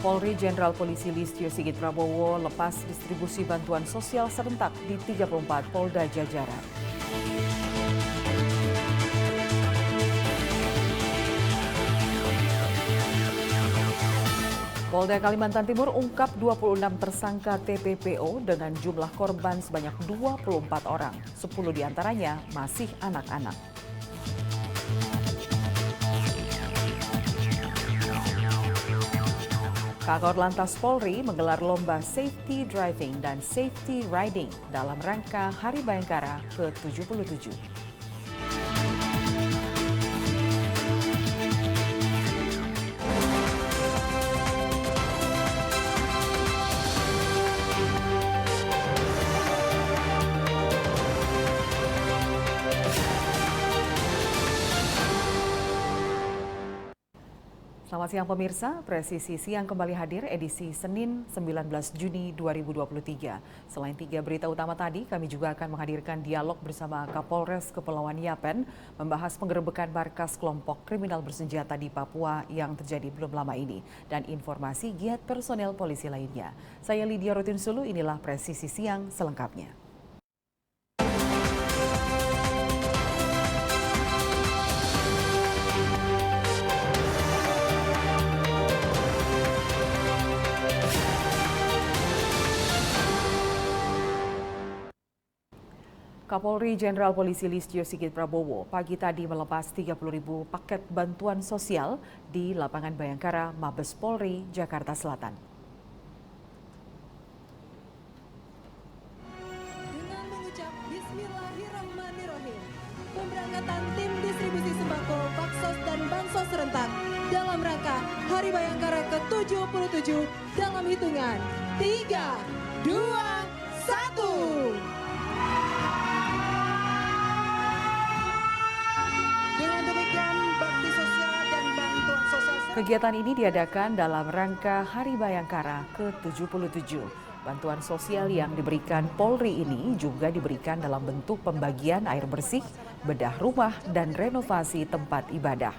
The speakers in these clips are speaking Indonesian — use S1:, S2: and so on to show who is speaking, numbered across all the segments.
S1: Kapolri Jenderal Polisi Listio Sigit Prabowo lepas distribusi bantuan sosial serentak di 34 Polda jajaran. Polda Kalimantan Timur ungkap 26 tersangka TPPO dengan jumlah korban sebanyak 24 orang, 10 diantaranya masih anak-anak. Kakor Lantas Polri menggelar lomba Safety Driving dan Safety Riding dalam rangka Hari Bayangkara ke-77. Selamat siang pemirsa, Presisi Siang kembali hadir edisi Senin 19 Juni 2023. Selain 3 berita utama tadi, kami juga akan menghadirkan dialog bersama Kapolres Kepulauan Yapen membahas penggerebekan markas kelompok kriminal bersenjata di Papua yang terjadi belum lama ini dan informasi giat personel polisi lainnya. Saya Lydia Rotinsulu, inilah Presisi Siang selengkapnya. Kapolri Jenderal Polisi Listio Sigit Prabowo pagi tadi melepas 30.000 paket bantuan sosial di lapangan Bayangkara, Mabes Polri, Jakarta Selatan.
S2: Dengan mengucap Bismillahirrahmanirrahim, pemberangkatan tim distribusi sembako, baksos dan bansos serentak dalam rangka Hari Bayangkara ke-77 dalam hitungan 3, 2, 1.
S1: Kegiatan ini diadakan dalam rangka Hari Bayangkara ke-77. Bantuan sosial yang diberikan Polri ini juga diberikan dalam bentuk pembagian air bersih, bedah rumah, dan renovasi tempat ibadah.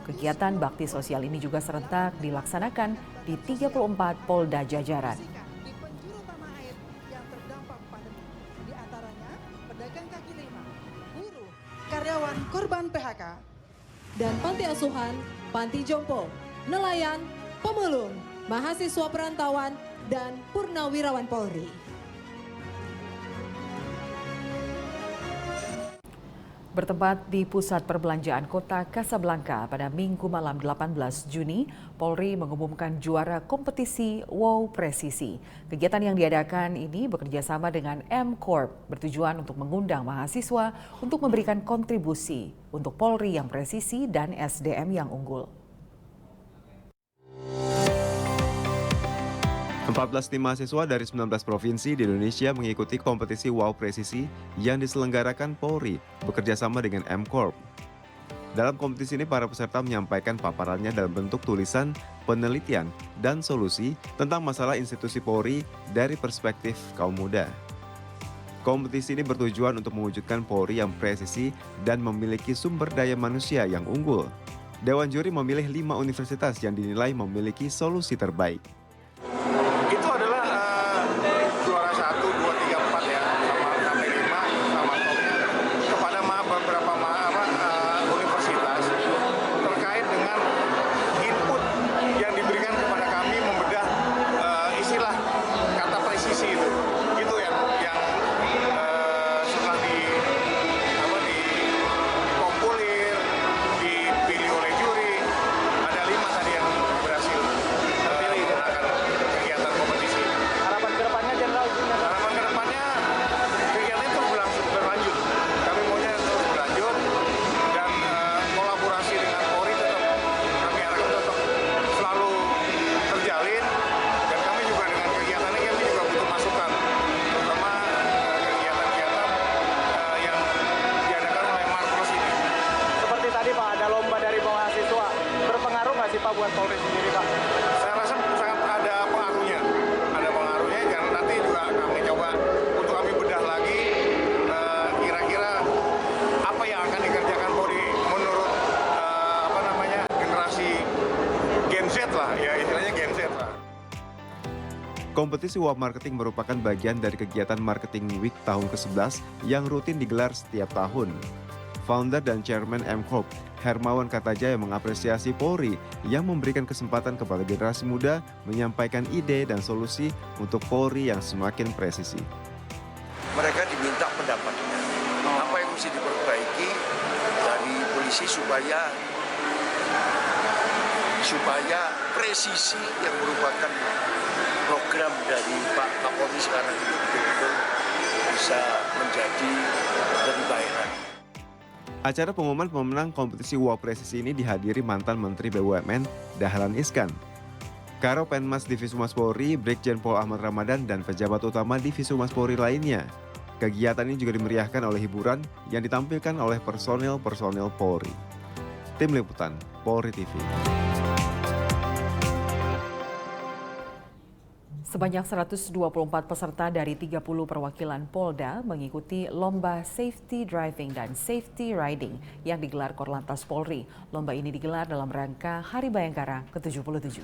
S1: Kegiatan bakti sosial ini juga serentak dilaksanakan di 34 Polda jajaran.
S2: Di penjuru tanah air yang terdampak pandemi, di antaranya pedagang kaki lima, buruh, karyawan korban PHK, dan panti asuhan, panti jompo, nelayan, pemulung, mahasiswa perantauan, dan purnawirawan Polri.
S1: Bertempat di pusat perbelanjaan kota Kasablanka pada Minggu malam 18 Juni, Polri mengumumkan juara kompetisi Wow Presisi. Kegiatan yang diadakan ini bekerja sama dengan M Corp, bertujuan untuk mengundang mahasiswa untuk memberikan kontribusi untuk Polri yang presisi dan SDM yang unggul.
S3: 14 tim mahasiswa dari 19 provinsi di Indonesia mengikuti kompetisi Wow Presisi yang diselenggarakan Polri bekerjasama dengan M Corp. Dalam kompetisi ini, para peserta menyampaikan paparannya dalam bentuk tulisan, penelitian, dan solusi tentang masalah institusi Polri dari perspektif kaum muda. Kompetisi ini bertujuan untuk mewujudkan Polri yang presisi dan memiliki sumber daya manusia yang unggul. Dewan juri memilih 5 universitas yang dinilai memiliki solusi terbaik.
S4: Itu adalah juara 1, 2, 3, 4 ya, sama sampai 5 sama topnya kepada beberapa universitas terkait dengan input yang diberikan kepada kami membedah istilah kata presisi itu yang setelah dikompolir, dipilih oleh juri, ada 5 tadi yang berhasil menggunakan
S3: Kompetisi WAP Marketing merupakan bagian dari kegiatan Marketing Week tahun ke-11 yang rutin digelar setiap tahun. Founder dan Chairman M-Corp, Hermawan Kartajaya mengapresiasi Polri yang memberikan kesempatan kepada generasi muda menyampaikan ide dan solusi untuk Polri yang semakin presisi.
S5: Mereka diminta pendapatnya, apa yang mesti diperbaiki dari polisi supaya presisi yang merupakan program dari Pak Kapolri sekarang itu betul-betul bisa menjadi lebih baik lagi.
S3: Acara pengumuman pemenang kompetisi WAP Presisi ini dihadiri mantan Menteri BUMN Dahlan Iskan, Karo Penmas Divisi Humas Polri, Brigjen Pol Ahmad Ramadan, dan pejabat utama Divisi Humas Polri lainnya. Kegiatan ini juga dimeriahkan oleh hiburan yang ditampilkan oleh personel-personel Polri. Tim Liputan, Polri TV.
S1: Sebanyak 124 peserta dari 30 perwakilan Polda mengikuti Lomba Safety Driving dan Safety Riding yang digelar Korlantas Polri. Lomba ini digelar dalam rangka Hari Bayangkara ke-77.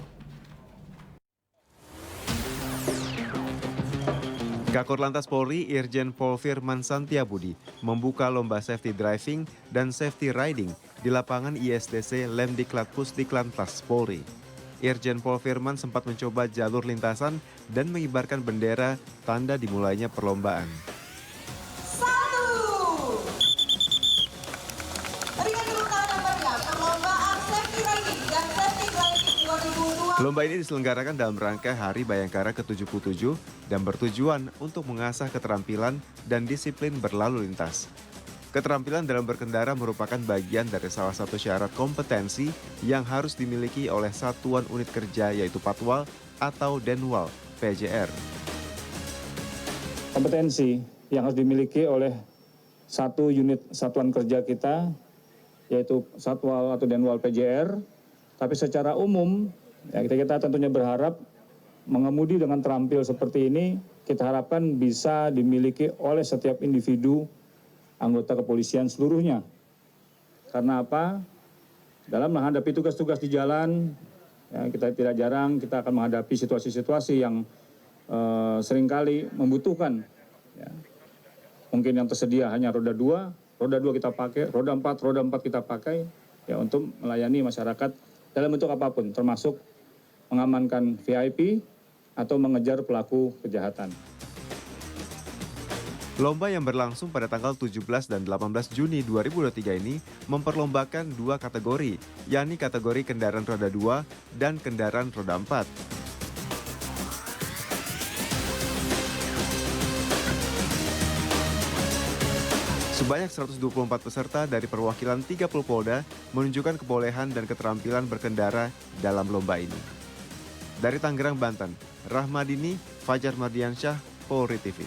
S3: Kakor Lantas Polri Irjen Pol Firman Santiabudi membuka Lomba Safety Driving dan Safety Riding di lapangan ISDC Lemdiklat Pusdiklantas Polri. Irjen Pol Firman sempat mencoba jalur lintasan dan mengibarkan bendera tanda dimulainya perlombaan. Lomba ini diselenggarakan dalam rangka Hari Bayangkara ke-77 dan bertujuan untuk mengasah keterampilan dan disiplin berlalu lintas. Keterampilan dalam berkendara merupakan bagian dari salah satu syarat kompetensi yang harus dimiliki oleh satuan unit kerja yaitu Patwal atau Denwal PJR.
S6: Kompetensi yang harus dimiliki oleh satu unit satuan kerja kita yaitu Satwal atau Denwal PJR, tapi secara umum ya kita tentunya berharap mengemudi dengan terampil seperti ini kita harapkan bisa dimiliki oleh setiap individu anggota kepolisian seluruhnya. Karena apa? Dalam menghadapi tugas-tugas di jalan, ya, kita tidak jarang kita akan menghadapi situasi-situasi yang seringkali membutuhkan. Ya. Mungkin yang tersedia hanya roda 2 kita pakai, roda 4 kita pakai ya untuk melayani masyarakat dalam bentuk apapun, termasuk mengamankan VIP atau mengejar pelaku kejahatan.
S3: Lomba yang berlangsung pada tanggal 17 dan 18 Juni 2023 ini memperlombakan dua kategori, yakni kategori kendaraan roda 2 dan kendaraan roda 4. Sebanyak 124 peserta dari perwakilan 30 Polda menunjukkan kebolehan dan keterampilan berkendara dalam lomba ini. Dari Tangerang, Banten, Rahmadini, Fajar Mardiansyah, Polri TV.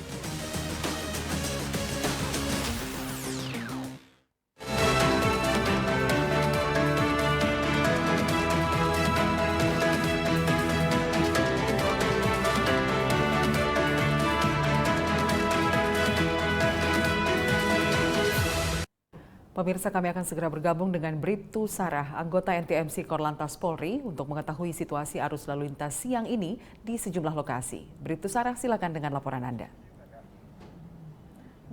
S1: Pemirsa, kami akan segera bergabung dengan Bribtu Sarah, anggota NTMC Korlantas Polri, untuk mengetahui situasi arus lalu lintas siang ini di sejumlah lokasi. Bribtu Sarah, silakan dengan laporan Anda.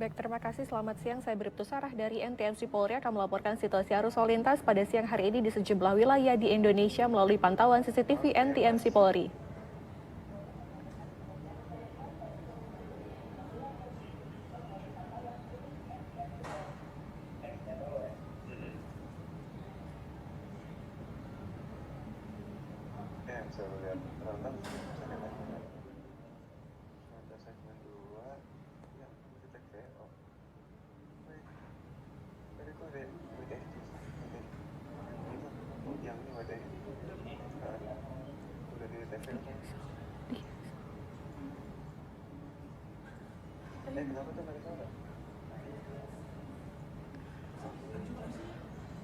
S7: Baik, terima kasih. Selamat siang. Saya Bribtu Sarah dari NTMC Polri akan melaporkan situasi arus lalu lintas pada siang hari ini di sejumlah wilayah di Indonesia melalui pantauan CCTV NTMC Polri.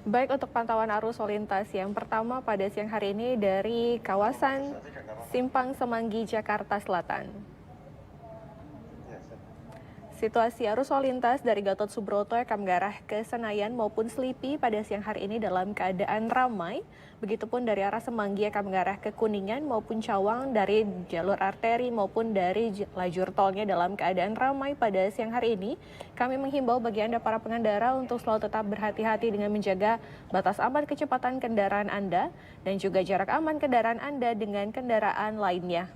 S7: Baik, untuk pantauan arus lalu lintas yang pertama pada siang hari ini dari kawasan Simpang Semanggi, Jakarta Selatan. Situasi arus lalu lintas dari Gatot Subroto akan mengarah ke Senayan maupun Selipi pada siang hari ini dalam keadaan ramai. Begitupun dari arah Semanggi akan mengarah ke Kuningan maupun Cawang dari jalur arteri maupun dari lajur tolnya dalam keadaan ramai pada siang hari ini. Kami menghimbau bagi Anda para pengendara untuk selalu tetap berhati-hati dengan menjaga batas aman kecepatan kendaraan Anda dan juga jarak aman kendaraan Anda dengan kendaraan lainnya.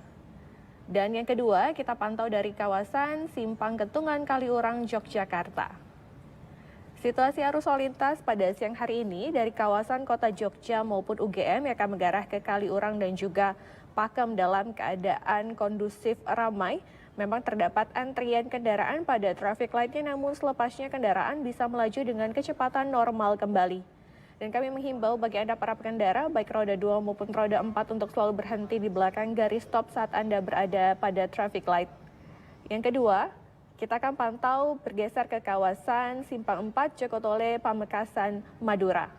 S7: Dan yang kedua, kita pantau dari kawasan Simpang Ketungan Kaliurang, Yogyakarta. Situasi arus lalu lintas pada siang hari ini dari kawasan Kota Jogja maupun UGM yang akan mengarah ke Kaliurang dan juga Pakem dalam keadaan kondusif ramai. Memang terdapat antrian kendaraan pada traffic light-nya, namun selepasnya kendaraan bisa melaju dengan kecepatan normal kembali. Dan kami menghimbau bagi Anda para pengendara, baik roda 2 maupun roda 4 untuk selalu berhenti di belakang garis stop saat Anda berada pada traffic light. Yang kedua, kita akan pantau bergeser ke kawasan Simpang 4, Jokotole, Pamekasan, Madura.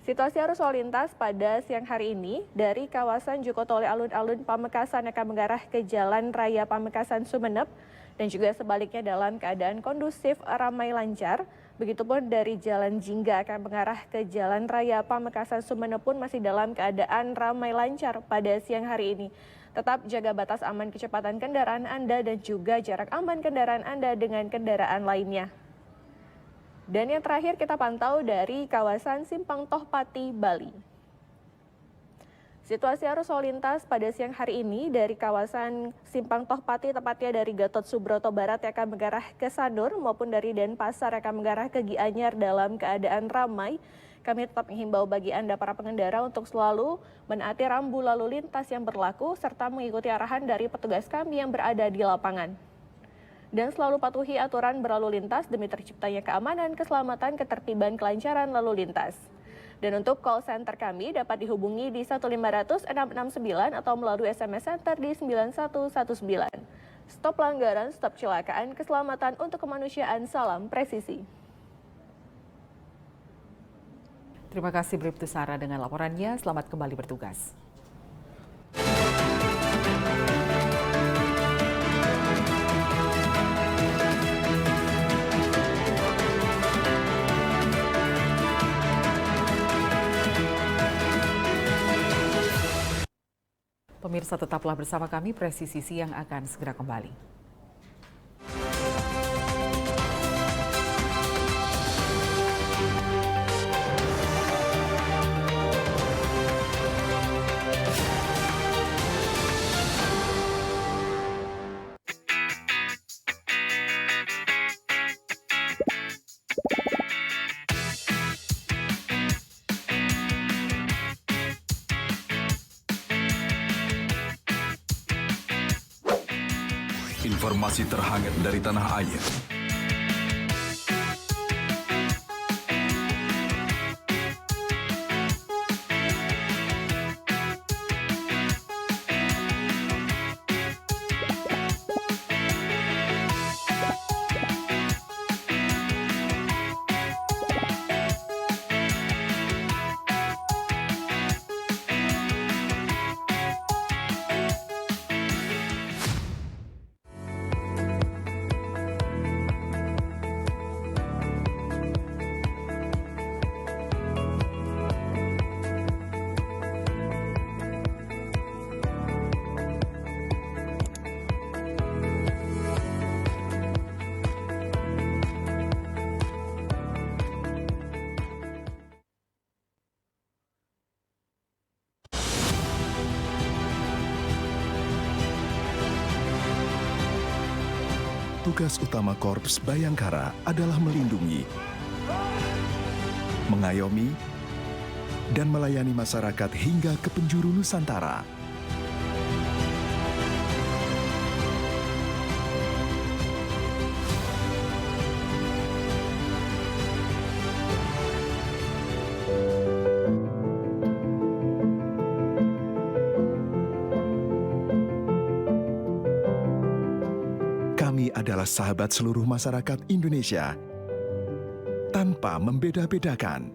S7: Situasi arus lalu lintas pada siang hari ini dari kawasan Jokotole alun-alun Pamekasan akan mengarah ke Jalan Raya Pamekasan Sumeneb dan juga sebaliknya dalam keadaan kondusif ramai lancar. Begitupun dari Jalan Jingga akan mengarah ke Jalan Raya Pamekasan Sumeneb pun masih dalam keadaan ramai lancar pada siang hari ini. Tetap jaga batas aman kecepatan kendaraan Anda dan juga jarak aman kendaraan Anda dengan kendaraan lainnya. Dan yang terakhir kita pantau dari kawasan Simpang Tohpati, Bali. Situasi arus lalu lintas pada siang hari ini dari kawasan Simpang Tohpati, tepatnya dari Gatot Subroto Barat yang akan mengarah ke Sanur maupun dari Denpasar yang akan mengarah ke Gianyar dalam keadaan ramai. Kami tetap menghimbau bagi Anda para pengendara untuk selalu menaati rambu lalu lintas yang berlaku serta mengikuti arahan dari petugas kami yang berada di lapangan. Dan selalu patuhi aturan berlalu lintas demi terciptanya keamanan, keselamatan, ketertiban, kelancaran lalu lintas. Dan untuk call center kami dapat dihubungi di 1-500-669 atau melalui SMS Center di 9119. Stop pelanggaran, stop kecelakaan, keselamatan untuk kemanusiaan, salam presisi.
S1: Terima kasih Bribtu Sarah dengan laporannya. Selamat kembali bertugas. Pemirsa tetaplah bersama kami, Presisi Siang akan segera kembali.
S8: Informasi terhangat dari tanah air.
S9: Tugas utama Korps Bayangkara adalah melindungi, mengayomi, dan melayani masyarakat hingga ke penjuru Nusantara. Kami adalah sahabat seluruh masyarakat Indonesia tanpa membeda-bedakan.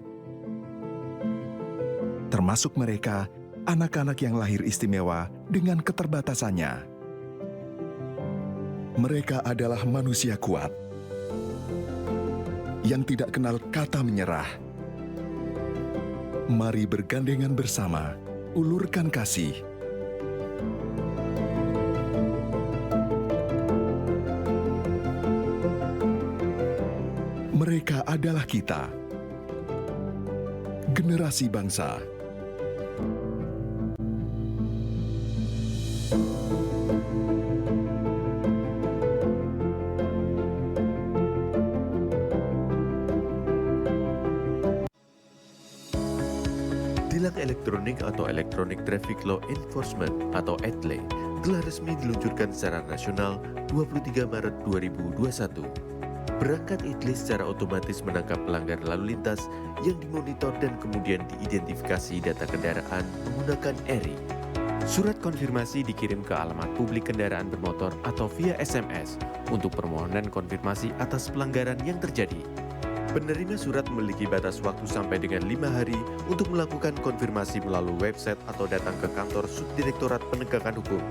S9: Termasuk mereka, anak-anak yang lahir istimewa dengan keterbatasannya. Mereka adalah manusia kuat yang tidak kenal kata menyerah. Mari bergandengan bersama, ulurkan kasih. Mereka adalah kita, generasi bangsa.
S10: Tilang elektronik atau Electronic Traffic Law Enforcement atau ETLE telah resmi diluncurkan secara nasional 23 Maret 2021. Perangkat ETLE secara otomatis menangkap pelanggar lalu lintas yang dimonitor dan kemudian diidentifikasi data kendaraan menggunakan ERI. Surat konfirmasi dikirim ke alamat publik kendaraan bermotor atau via SMS untuk permohonan konfirmasi atas pelanggaran yang terjadi. Penerima surat memiliki batas waktu sampai dengan 5 hari untuk melakukan konfirmasi melalui website atau datang ke kantor Subdirektorat Penegakan Hukum.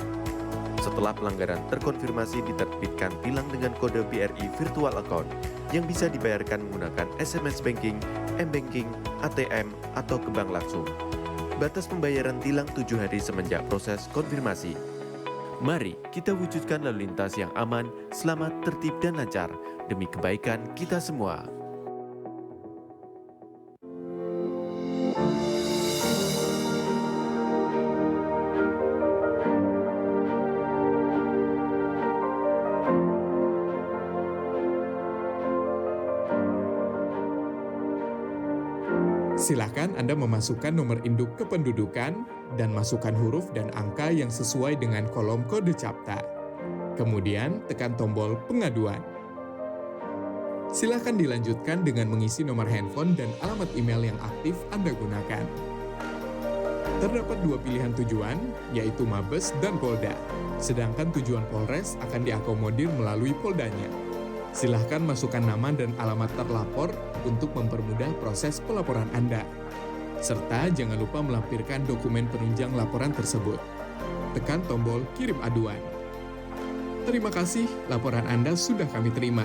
S10: Setelah pelanggaran terkonfirmasi, diterbitkan tilang dengan kode BRI Virtual Account yang bisa dibayarkan menggunakan SMS Banking, M-Banking, ATM, atau ke bank langsung. Batas pembayaran tilang 7 hari semenjak proses konfirmasi. Mari kita wujudkan lalu lintas yang aman, selamat, tertib, dan lancar demi kebaikan kita semua.
S11: Silakan Anda memasukkan nomor induk kependudukan dan masukkan huruf dan angka yang sesuai dengan kolom kode CAPTA. Kemudian tekan tombol pengaduan. Silakan dilanjutkan dengan mengisi nomor handphone dan alamat email yang aktif Anda gunakan. Terdapat 2 pilihan tujuan, yaitu Mabes dan Polda. Sedangkan tujuan Polres akan diakomodir melalui Poldanya. Silahkan masukkan nama dan alamat terlapor untuk mempermudah proses pelaporan Anda. Serta jangan lupa melampirkan dokumen penunjang laporan tersebut. Tekan tombol kirim aduan. Terima kasih, laporan Anda sudah kami terima.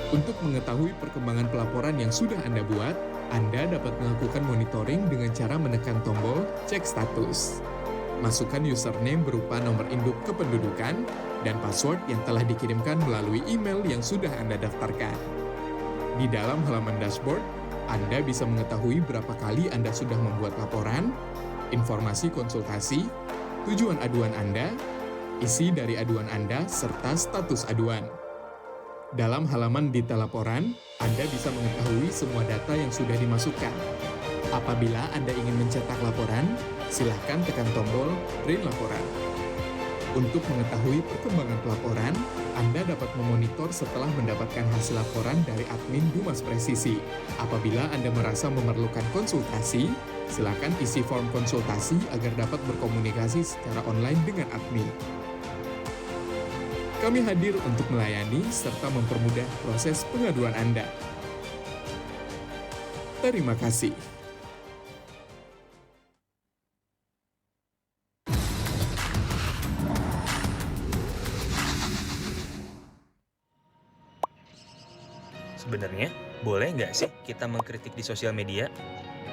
S11: Untuk mengetahui perkembangan pelaporan yang sudah Anda buat, Anda dapat melakukan monitoring dengan cara menekan tombol cek status. Masukkan username berupa nomor induk kependudukan dan password yang telah dikirimkan melalui email yang sudah Anda daftarkan. Di dalam halaman dashboard, Anda bisa mengetahui berapa kali Anda sudah membuat laporan, informasi konsultasi, tujuan aduan Anda, isi dari aduan Anda, serta status aduan. Dalam halaman detail laporan, Anda bisa mengetahui semua data yang sudah dimasukkan. Apabila Anda ingin mencetak laporan, silakan tekan tombol print laporan. Untuk mengetahui perkembangan pelaporan, Anda dapat memonitor setelah mendapatkan hasil laporan dari admin Dumas Presisi. Apabila Anda merasa memerlukan konsultasi, silakan isi form konsultasi agar dapat berkomunikasi secara online dengan admin. Kami hadir untuk melayani serta mempermudah proses pengaduan Anda. Terima kasih.
S12: Sebenarnya, boleh nggak sih kita mengkritik di sosial media?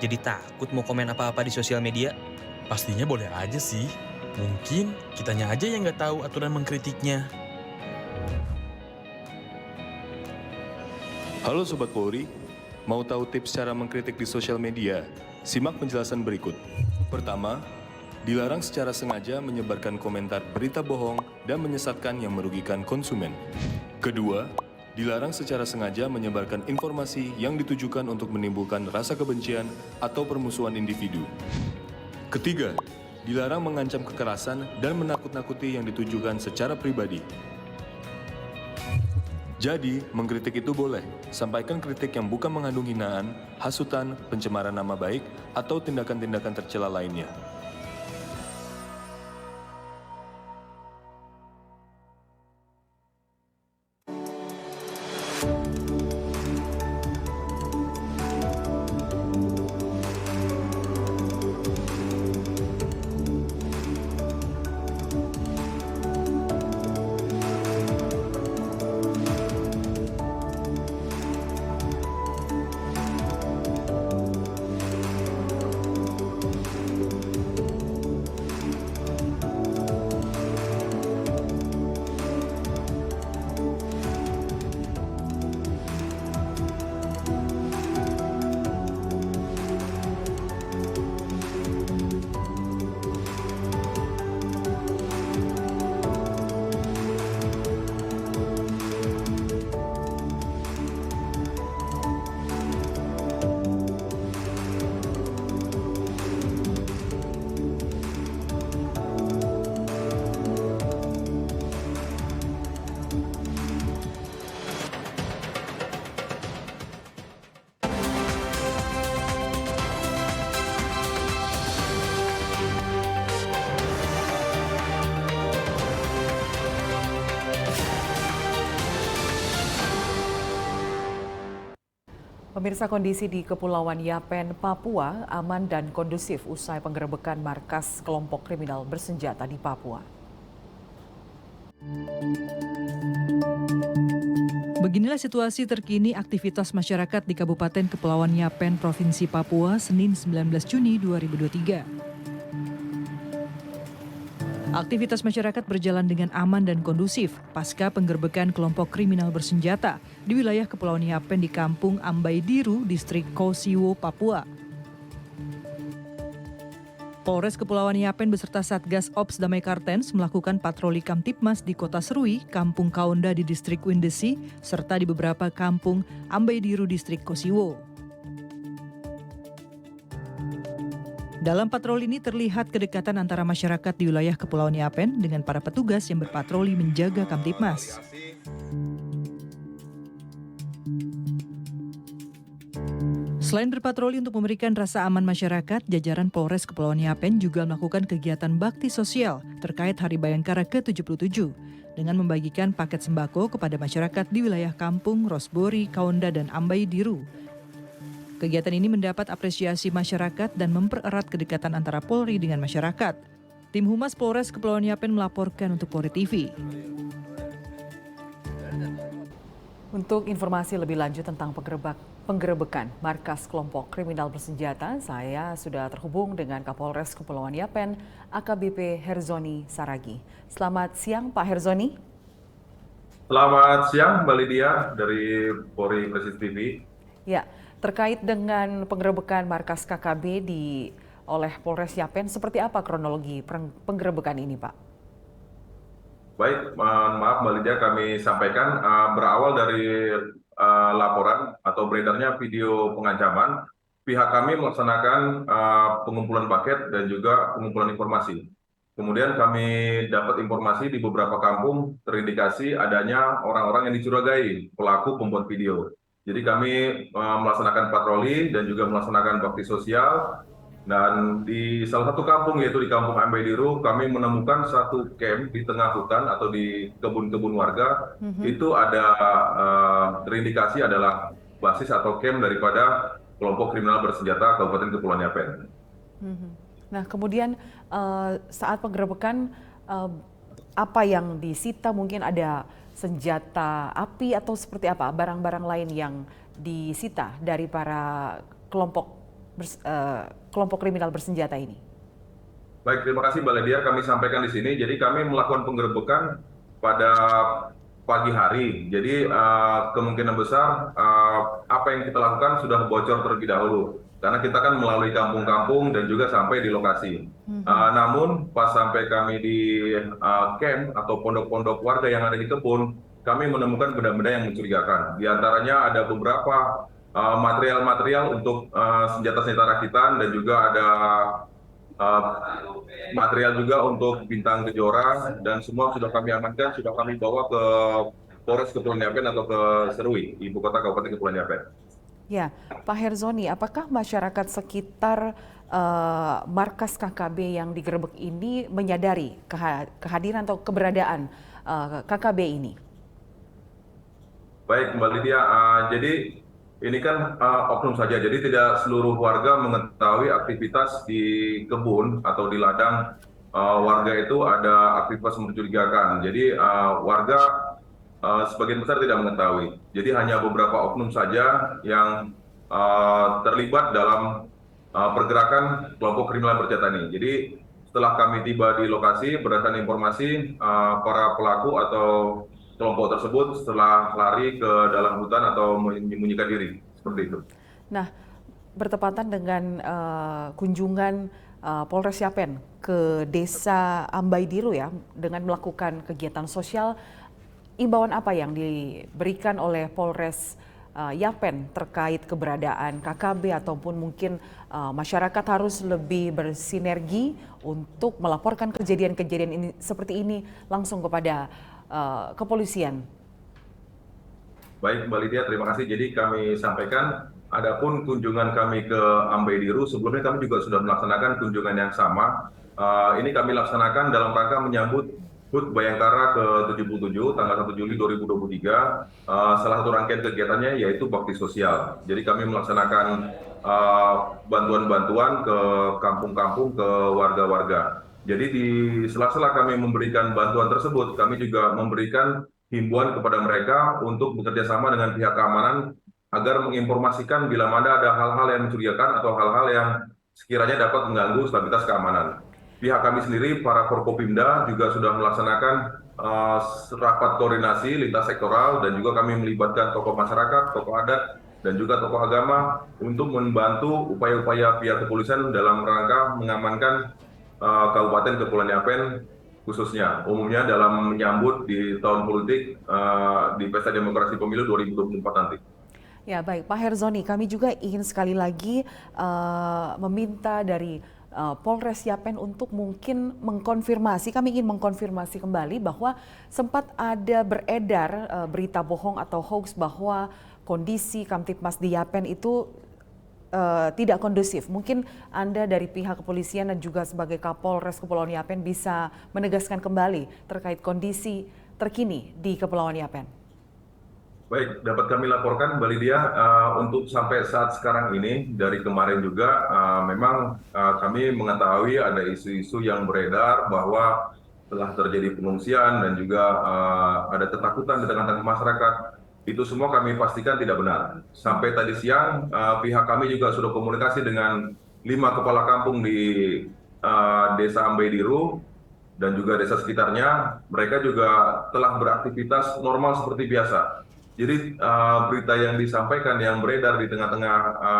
S12: Jadi takut mau komen apa-apa di sosial media?
S13: Pastinya boleh aja sih. Mungkin kitanya aja yang nggak tahu aturan mengkritiknya.
S14: Halo Sobat Polri, mau tahu tips cara mengkritik di sosial media? Simak penjelasan berikut. Pertama, dilarang secara sengaja menyebarkan komentar berita bohong dan menyesatkan yang merugikan konsumen. Kedua, dilarang secara sengaja menyebarkan informasi yang ditujukan untuk menimbulkan rasa kebencian atau permusuhan individu. Ketiga, dilarang mengancam kekerasan dan menakut-nakuti yang ditujukan secara pribadi. Jadi, mengkritik itu boleh. Sampaikan kritik yang bukan mengandung hinaan, hasutan, pencemaran nama baik, atau tindakan-tindakan tercela lainnya.
S1: Pemirsa, kondisi di Kepulauan Yapen, Papua aman dan kondusif usai penggerebekan markas kelompok kriminal bersenjata di Papua.
S15: Beginilah situasi terkini aktivitas masyarakat di Kabupaten Kepulauan Yapen, Provinsi Papua, Senin 19 Juni 2023. Aktivitas masyarakat berjalan dengan aman dan kondusif pasca penggerbekan kelompok kriminal bersenjata di wilayah Kepulauan Yapen di Kampung Ambaidiru, Distrik Kosiwo, Papua. Polres Kepulauan Yapen beserta Satgas Ops Damai Kartens melakukan patroli Kamtipmas di Kota Serui, Kampung Kaonda di Distrik Windesi, serta di beberapa kampung Ambaidiru, Distrik Kosiwo. Dalam patroli ini terlihat kedekatan antara masyarakat di wilayah Kepulauan Yapen dengan para petugas yang berpatroli menjaga Kamtipmas. Selain berpatroli untuk memberikan rasa aman masyarakat, jajaran Polres Kepulauan Yapen juga melakukan kegiatan bakti sosial terkait Hari Bayangkara ke-77 dengan membagikan paket sembako kepada masyarakat di wilayah Kampung Rosbori, Kaonda, dan Ambaidiru. Kegiatan ini mendapat apresiasi masyarakat dan mempererat kedekatan antara Polri dengan masyarakat. Tim Humas Polres Kepulauan Yapen melaporkan untuk Polri TV.
S1: Untuk informasi lebih lanjut tentang penggerebekan markas kelompok kriminal bersenjata, saya sudah terhubung dengan Kapolres Kepulauan Yapen, AKBP Herzoni Saragi. Selamat siang, Pak Herzoni.
S16: Selamat siang, Mbak Lydia dari Polri Presisi TV.
S1: Ya, terkait dengan penggerebekan markas KKB oleh Polres Yapen, seperti apa kronologi penggerebekan ini, Pak?
S16: Baik, maaf Mbak Lydia, kami sampaikan berawal dari laporan atau beredarnya video pengancaman, pihak kami melaksanakan pengumpulan paket dan juga pengumpulan informasi. Kemudian kami dapat informasi di beberapa kampung terindikasi adanya orang-orang yang dicurigai pelaku pembuat video. Jadi kami melaksanakan patroli dan juga melaksanakan bakti sosial. Dan di salah satu kampung, yaitu di Kampung Ambaidiru, kami menemukan satu camp di tengah hutan atau di kebun-kebun warga. Itu ada terindikasi adalah basis atau camp daripada kelompok kriminal bersenjata Kabupaten Kepulauan Yapen.
S1: Nah, kemudian saat penggerebekan, apa yang disita? Mungkin ada senjata api atau seperti apa? Barang-barang lain yang disita dari para kelompok kriminal bersenjata ini.
S16: Baik, terima kasih Mbak Lydia. Kami sampaikan di sini. Jadi kami melakukan penggerebekan pada pagi hari. Jadi kemungkinan besar apa yang kita lakukan sudah bocor terlebih dahulu. Karena kita kan melalui kampung-kampung dan juga sampai di lokasi. Namun pas sampai kami di camp atau pondok-pondok warga yang ada di kebun, kami menemukan benda-benda yang mencurigakan. Di antaranya ada beberapa material-material untuk senjata-senjata rakitan dan juga ada material juga untuk bintang kejora, dan semua sudah kami amankan, sudah kami bawa ke Polres Kepulauan Yapen atau ke Serui, ibu kota Kabupaten Kepulauan Yapen.
S1: Ya, Pak Herzoni, apakah masyarakat sekitar markas KKB yang digerebek ini menyadari kehadiran atau keberadaan KKB ini?
S16: Baik, Mbak Lydia, jadi ini kan oknum saja, jadi tidak seluruh warga mengetahui aktivitas di kebun atau di ladang warga itu ada aktivitas mencurigakan. Jadi warga sebagian besar tidak mengetahui. Jadi hanya beberapa oknum saja yang terlibat dalam pergerakan kelompok kriminal bersenjata ini. Jadi setelah kami tiba di lokasi, berdasarkan informasi para pelaku atau kelompok tersebut setelah lari ke dalam hutan atau menyembunyikan diri, seperti itu.
S1: Nah, bertepatan dengan kunjungan Polres Yapen ke Desa Ambaidiru ya, dengan melakukan kegiatan sosial, imbauan apa yang diberikan oleh Polres Yapen terkait keberadaan KKB ataupun mungkin masyarakat harus lebih bersinergi untuk melaporkan kejadian-kejadian ini seperti ini langsung kepada kepolisian?
S16: Baik Mbak Lydia, terima kasih. Jadi kami sampaikan, adapun kunjungan kami ke Ambaidiru, sebelumnya kami juga sudah melaksanakan kunjungan yang sama. Ini kami laksanakan dalam rangka menyambut HUT Bayangkara ke-77 tanggal 1 Juli 2023. Salah satu rangkaian kegiatannya yaitu bakti sosial. Jadi kami melaksanakan bantuan-bantuan ke kampung-kampung, ke warga-warga. Jadi di sela-sela kami memberikan bantuan tersebut, kami juga memberikan himbauan kepada mereka untuk bekerja sama dengan pihak keamanan agar menginformasikan bila mana ada hal-hal yang mencurigakan atau hal-hal yang sekiranya dapat mengganggu stabilitas keamanan. Pihak kami sendiri, para Forkopimda, juga sudah melaksanakan rapat koordinasi lintas sektoral dan juga kami melibatkan tokoh masyarakat, tokoh adat, dan juga tokoh agama untuk membantu upaya-upaya pihak kepolisian dalam rangka mengamankan Kabupaten Kepulauan Yapen khususnya, umumnya dalam menyambut di tahun politik di Pesta Demokrasi Pemilu 2024 nanti.
S1: Ya baik, Pak Herzoni, kami juga ingin sekali lagi meminta dari Polres Yapen untuk mungkin mengkonfirmasi, kami ingin mengkonfirmasi kembali bahwa sempat ada beredar berita bohong atau hoax bahwa kondisi Kamtipmas di Yapen itu tidak kondusif. Mungkin Anda dari pihak kepolisian dan juga sebagai Kapolres Kepulauan Yapen bisa menegaskan kembali terkait kondisi terkini di Kepulauan Yapen.
S16: Baik, dapat kami laporkan Mbak Lydia, untuk sampai saat sekarang ini, dari kemarin juga memang kami mengetahui ada isu-isu yang beredar bahwa telah terjadi pengungsian dan juga ada ketakutan di tengah-tengah masyarakat. Itu semua kami pastikan tidak benar. Sampai tadi siang, pihak kami juga sudah komunikasi dengan 5 kepala kampung di Desa Ambediru dan juga desa sekitarnya. Mereka juga telah beraktivitas normal seperti biasa. Jadi berita yang disampaikan, yang beredar di tengah-tengah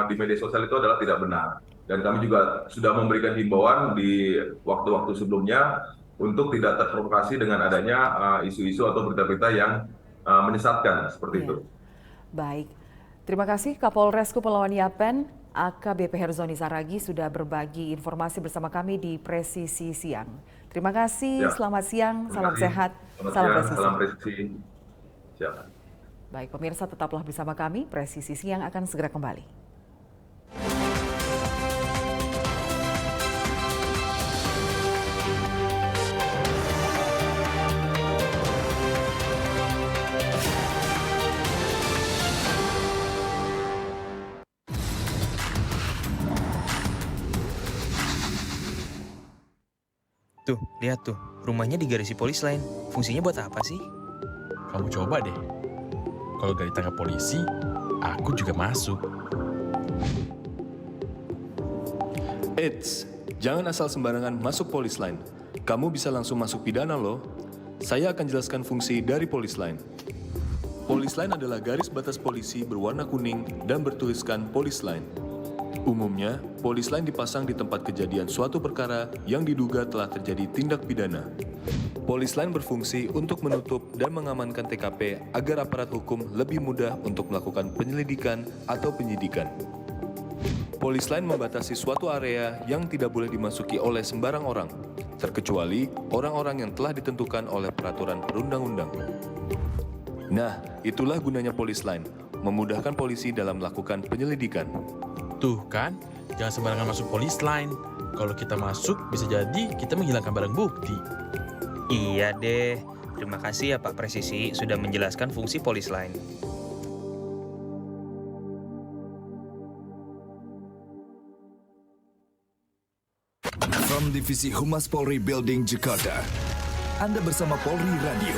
S16: di media sosial itu adalah tidak benar. Dan kami juga sudah memberikan himbauan di waktu-waktu sebelumnya untuk tidak terprovokasi dengan adanya isu-isu atau berita-berita yang menyesatkan seperti itu.
S1: Baik, terima kasih Kapolres Kepulauan Yapen, AKBP Herzoni Saragi sudah berbagi informasi bersama kami di Presisi Siang. Terima kasih, selamat siang, salam sehat, salam presisi.
S16: Salam presisi. Siap.
S1: Baik, pemirsa tetaplah bersama kami, Presisi Siang akan segera kembali.
S12: Tuh, lihat tuh, rumahnya digarisi polis lain. Fungsinya buat apa sih?
S13: Kamu coba deh. Kalau gak ditangkap polisi, aku juga masuk.
S14: Eits, jangan asal sembarangan masuk polis line. Kamu bisa langsung masuk pidana loh. Saya akan jelaskan fungsi dari polis line. Polis line adalah garis batas polisi berwarna kuning dan bertuliskan polis line. Umumnya, polis line dipasang di tempat kejadian suatu perkara yang diduga telah terjadi tindak pidana. Polis line berfungsi untuk menutup dan mengamankan TKP agar aparat hukum lebih mudah untuk melakukan penyelidikan atau penyidikan. Polis line membatasi suatu area yang tidak boleh dimasuki oleh sembarang orang, terkecuali orang-orang yang telah ditentukan oleh peraturan perundang-undang. Nah, itulah gunanya polis line, memudahkan polisi dalam melakukan penyelidikan.
S13: Tuh kan, jangan sembarangan masuk polis line. Kalau kita masuk, bisa jadi kita menghilangkan barang bukti.
S12: Iya deh, terima kasih ya Pak Presisi sudah menjelaskan fungsi polis line.
S9: From Divisi Humas Polri Building Jakarta, Anda bersama Polri Radio.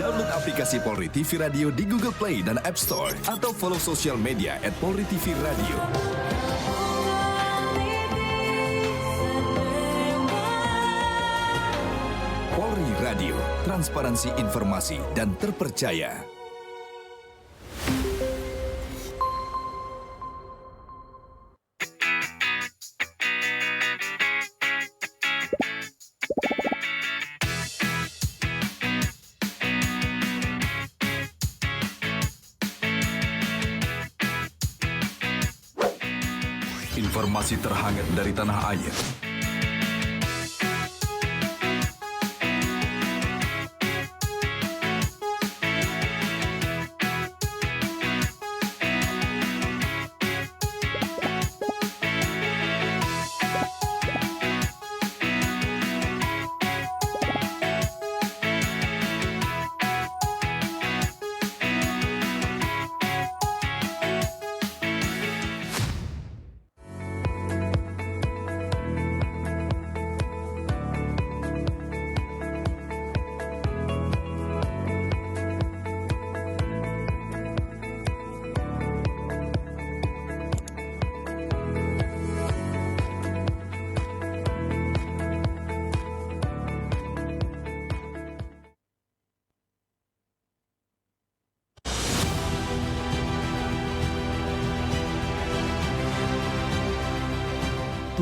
S9: Download aplikasi Polri TV Radio di Google Play dan App Store atau follow sosial media @Polri TV Radio. Polri Radio, transparansi informasi dan terpercaya.
S8: Informasi terhangat dari tanah air.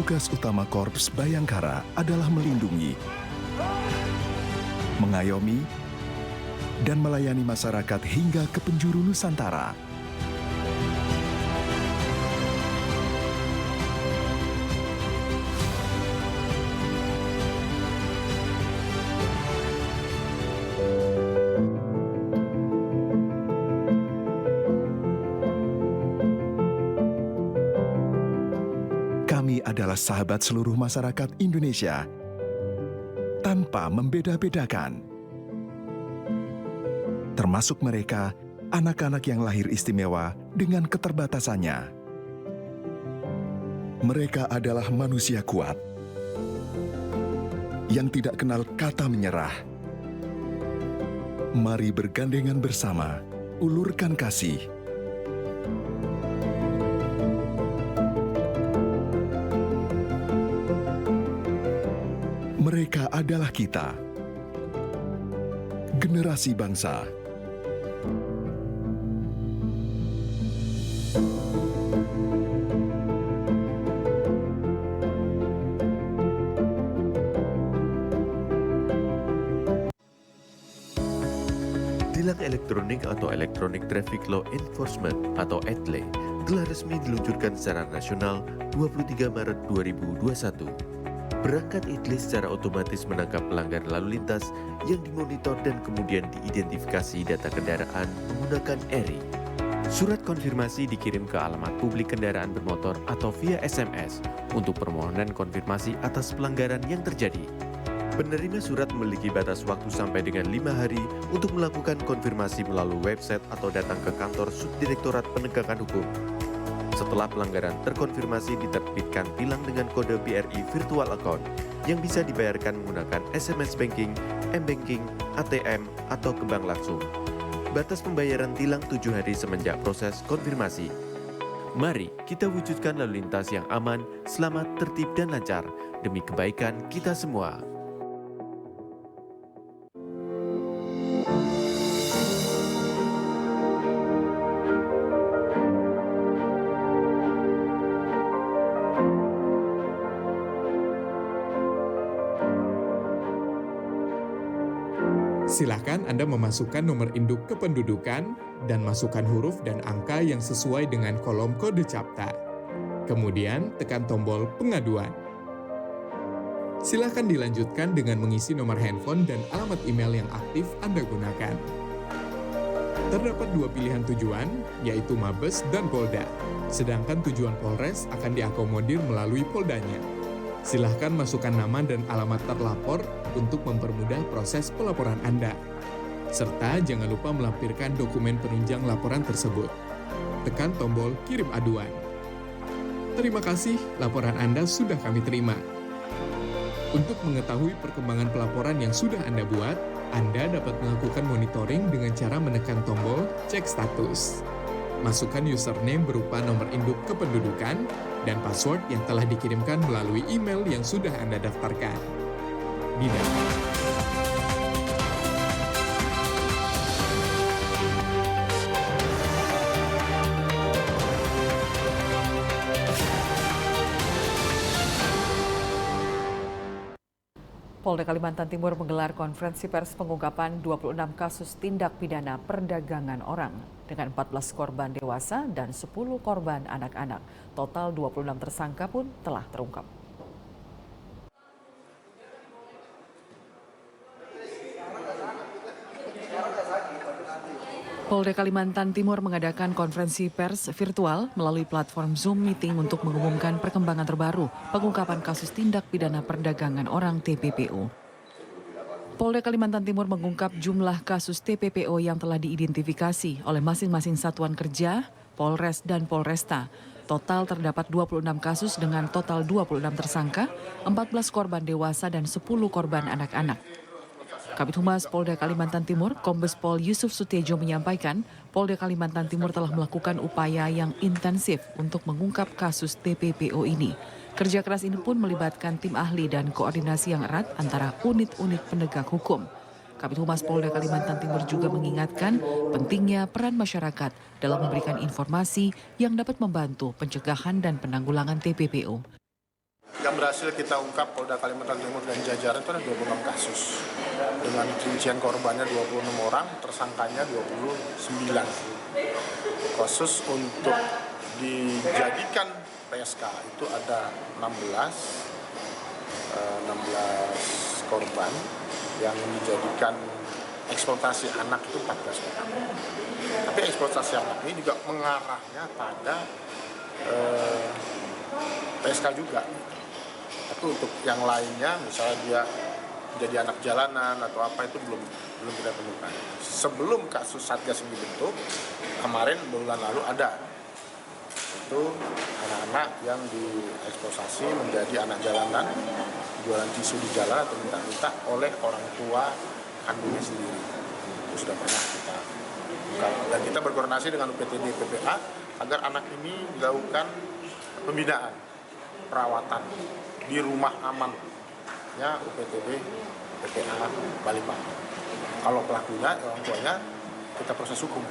S9: Tugas utama Korps Bayangkara adalah melindungi, mengayomi, dan melayani masyarakat hingga ke penjuru Nusantara. Kami adalah sahabat seluruh masyarakat Indonesia, tanpa membeda-bedakan. Termasuk mereka, anak-anak yang lahir istimewa dengan keterbatasannya. Mereka adalah manusia kuat, yang tidak kenal kata menyerah. Mari bergandengan bersama, ulurkan kasih. Mereka adalah kita, generasi bangsa.
S10: Tilang elektronik atau Electronic Traffic Law Enforcement atau ETLE telah resmi diluncurkan secara nasional 23 Maret 2021. Perangkat ETLE secara otomatis menangkap pelanggar lalu lintas yang dimonitor dan kemudian diidentifikasi data kendaraan menggunakan ERI. Surat konfirmasi dikirim ke alamat publik kendaraan bermotor atau via SMS untuk permohonan konfirmasi atas pelanggaran yang terjadi. Penerima surat memiliki batas waktu sampai dengan 5 hari untuk melakukan konfirmasi melalui website atau datang ke kantor Subdirektorat Penegakan Hukum. Setelah pelanggaran terkonfirmasi, diterbitkan tilang dengan kode BRI Virtual Account yang bisa dibayarkan menggunakan SMS Banking, M-Banking, ATM, atau ke bank langsung. Batas pembayaran tilang 7 hari semenjak proses konfirmasi. Mari kita wujudkan lalu lintas yang aman, selamat, tertib, dan lancar demi kebaikan kita semua.
S11: Silakan Anda memasukkan nomor induk kependudukan dan masukkan huruf dan angka yang sesuai dengan kolom kode CAPTA. Kemudian tekan tombol pengaduan. Silakan dilanjutkan dengan mengisi nomor handphone dan alamat email yang aktif Anda gunakan. Terdapat 2 pilihan tujuan, yaitu Mabes dan Polda. Sedangkan tujuan Polres akan diakomodir melalui Poldanya. Silahkan masukkan nama dan alamat terlapor untuk mempermudah proses pelaporan Anda. Serta jangan lupa melampirkan dokumen penunjang laporan tersebut. Tekan tombol kirim aduan. Terima kasih, laporan Anda sudah kami terima. Untuk mengetahui perkembangan pelaporan yang sudah Anda buat, Anda dapat melakukan monitoring dengan cara menekan tombol cek status. Masukkan username berupa nomor induk kependudukan dan password yang telah dikirimkan melalui email yang sudah Anda daftarkan. Bidang.
S1: Polda Kalimantan Timur menggelar konferensi pers pengungkapan 26 kasus tindak pidana perdagangan orang dengan 14 korban dewasa dan 10 korban anak-anak. Total 26 tersangka pun telah terungkap. Polda Kalimantan Timur mengadakan konferensi pers virtual melalui platform Zoom Meeting untuk mengumumkan perkembangan terbaru pengungkapan kasus tindak pidana perdagangan orang TPPO. Polda Kalimantan Timur mengungkap jumlah kasus TPPO yang telah diidentifikasi oleh masing-masing satuan kerja, Polres dan Polresta. Total terdapat 26 kasus dengan total 26 tersangka, 14 korban dewasa dan 10 korban anak-anak. Kabid Humas Polda Kalimantan Timur, Kombes Pol Yusuf Sutiejo menyampaikan, Polda Kalimantan Timur telah melakukan upaya yang intensif untuk mengungkap kasus TPPO ini. Kerja keras ini pun melibatkan tim ahli dan koordinasi yang erat antara unit-unit penegak hukum. Kabid Humas Polda Kalimantan Timur juga mengingatkan pentingnya peran masyarakat dalam memberikan informasi yang dapat membantu pencegahan dan penanggulangan TPPO.
S4: Yang berhasil kita ungkap Polda Kalimantan Timur dan jajaran itu ada 26 kasus. Dengan rincian korbannya 26 orang, tersangkanya 29. Khusus untuk dijadikan PSK itu ada 16 korban yang dijadikan eksploitasi anak itu 14 orang. Tapi eksploitasi anak ini juga mengarahnya pada PSK juga. Tapi untuk yang lainnya, misalnya dia menjadi anak jalanan atau apa, itu belum kita temukan. Sebelum kasus Satgas ini dibentuk, kemarin bulan lalu ada. Itu anak-anak yang dieksploitasi menjadi anak jalanan, jualan tisu di jalan atau minta-minta oleh orang tua kandungnya sendiri. Itu sudah pernah kita buka. Dan kita berkoordinasi dengan UPTD PPA agar anak ini dilakukan pembinaan, perawatan di rumah amannya UPTD PPA Balikpapan. Kalau pelakunya, orang tuanya, kita proses hukum.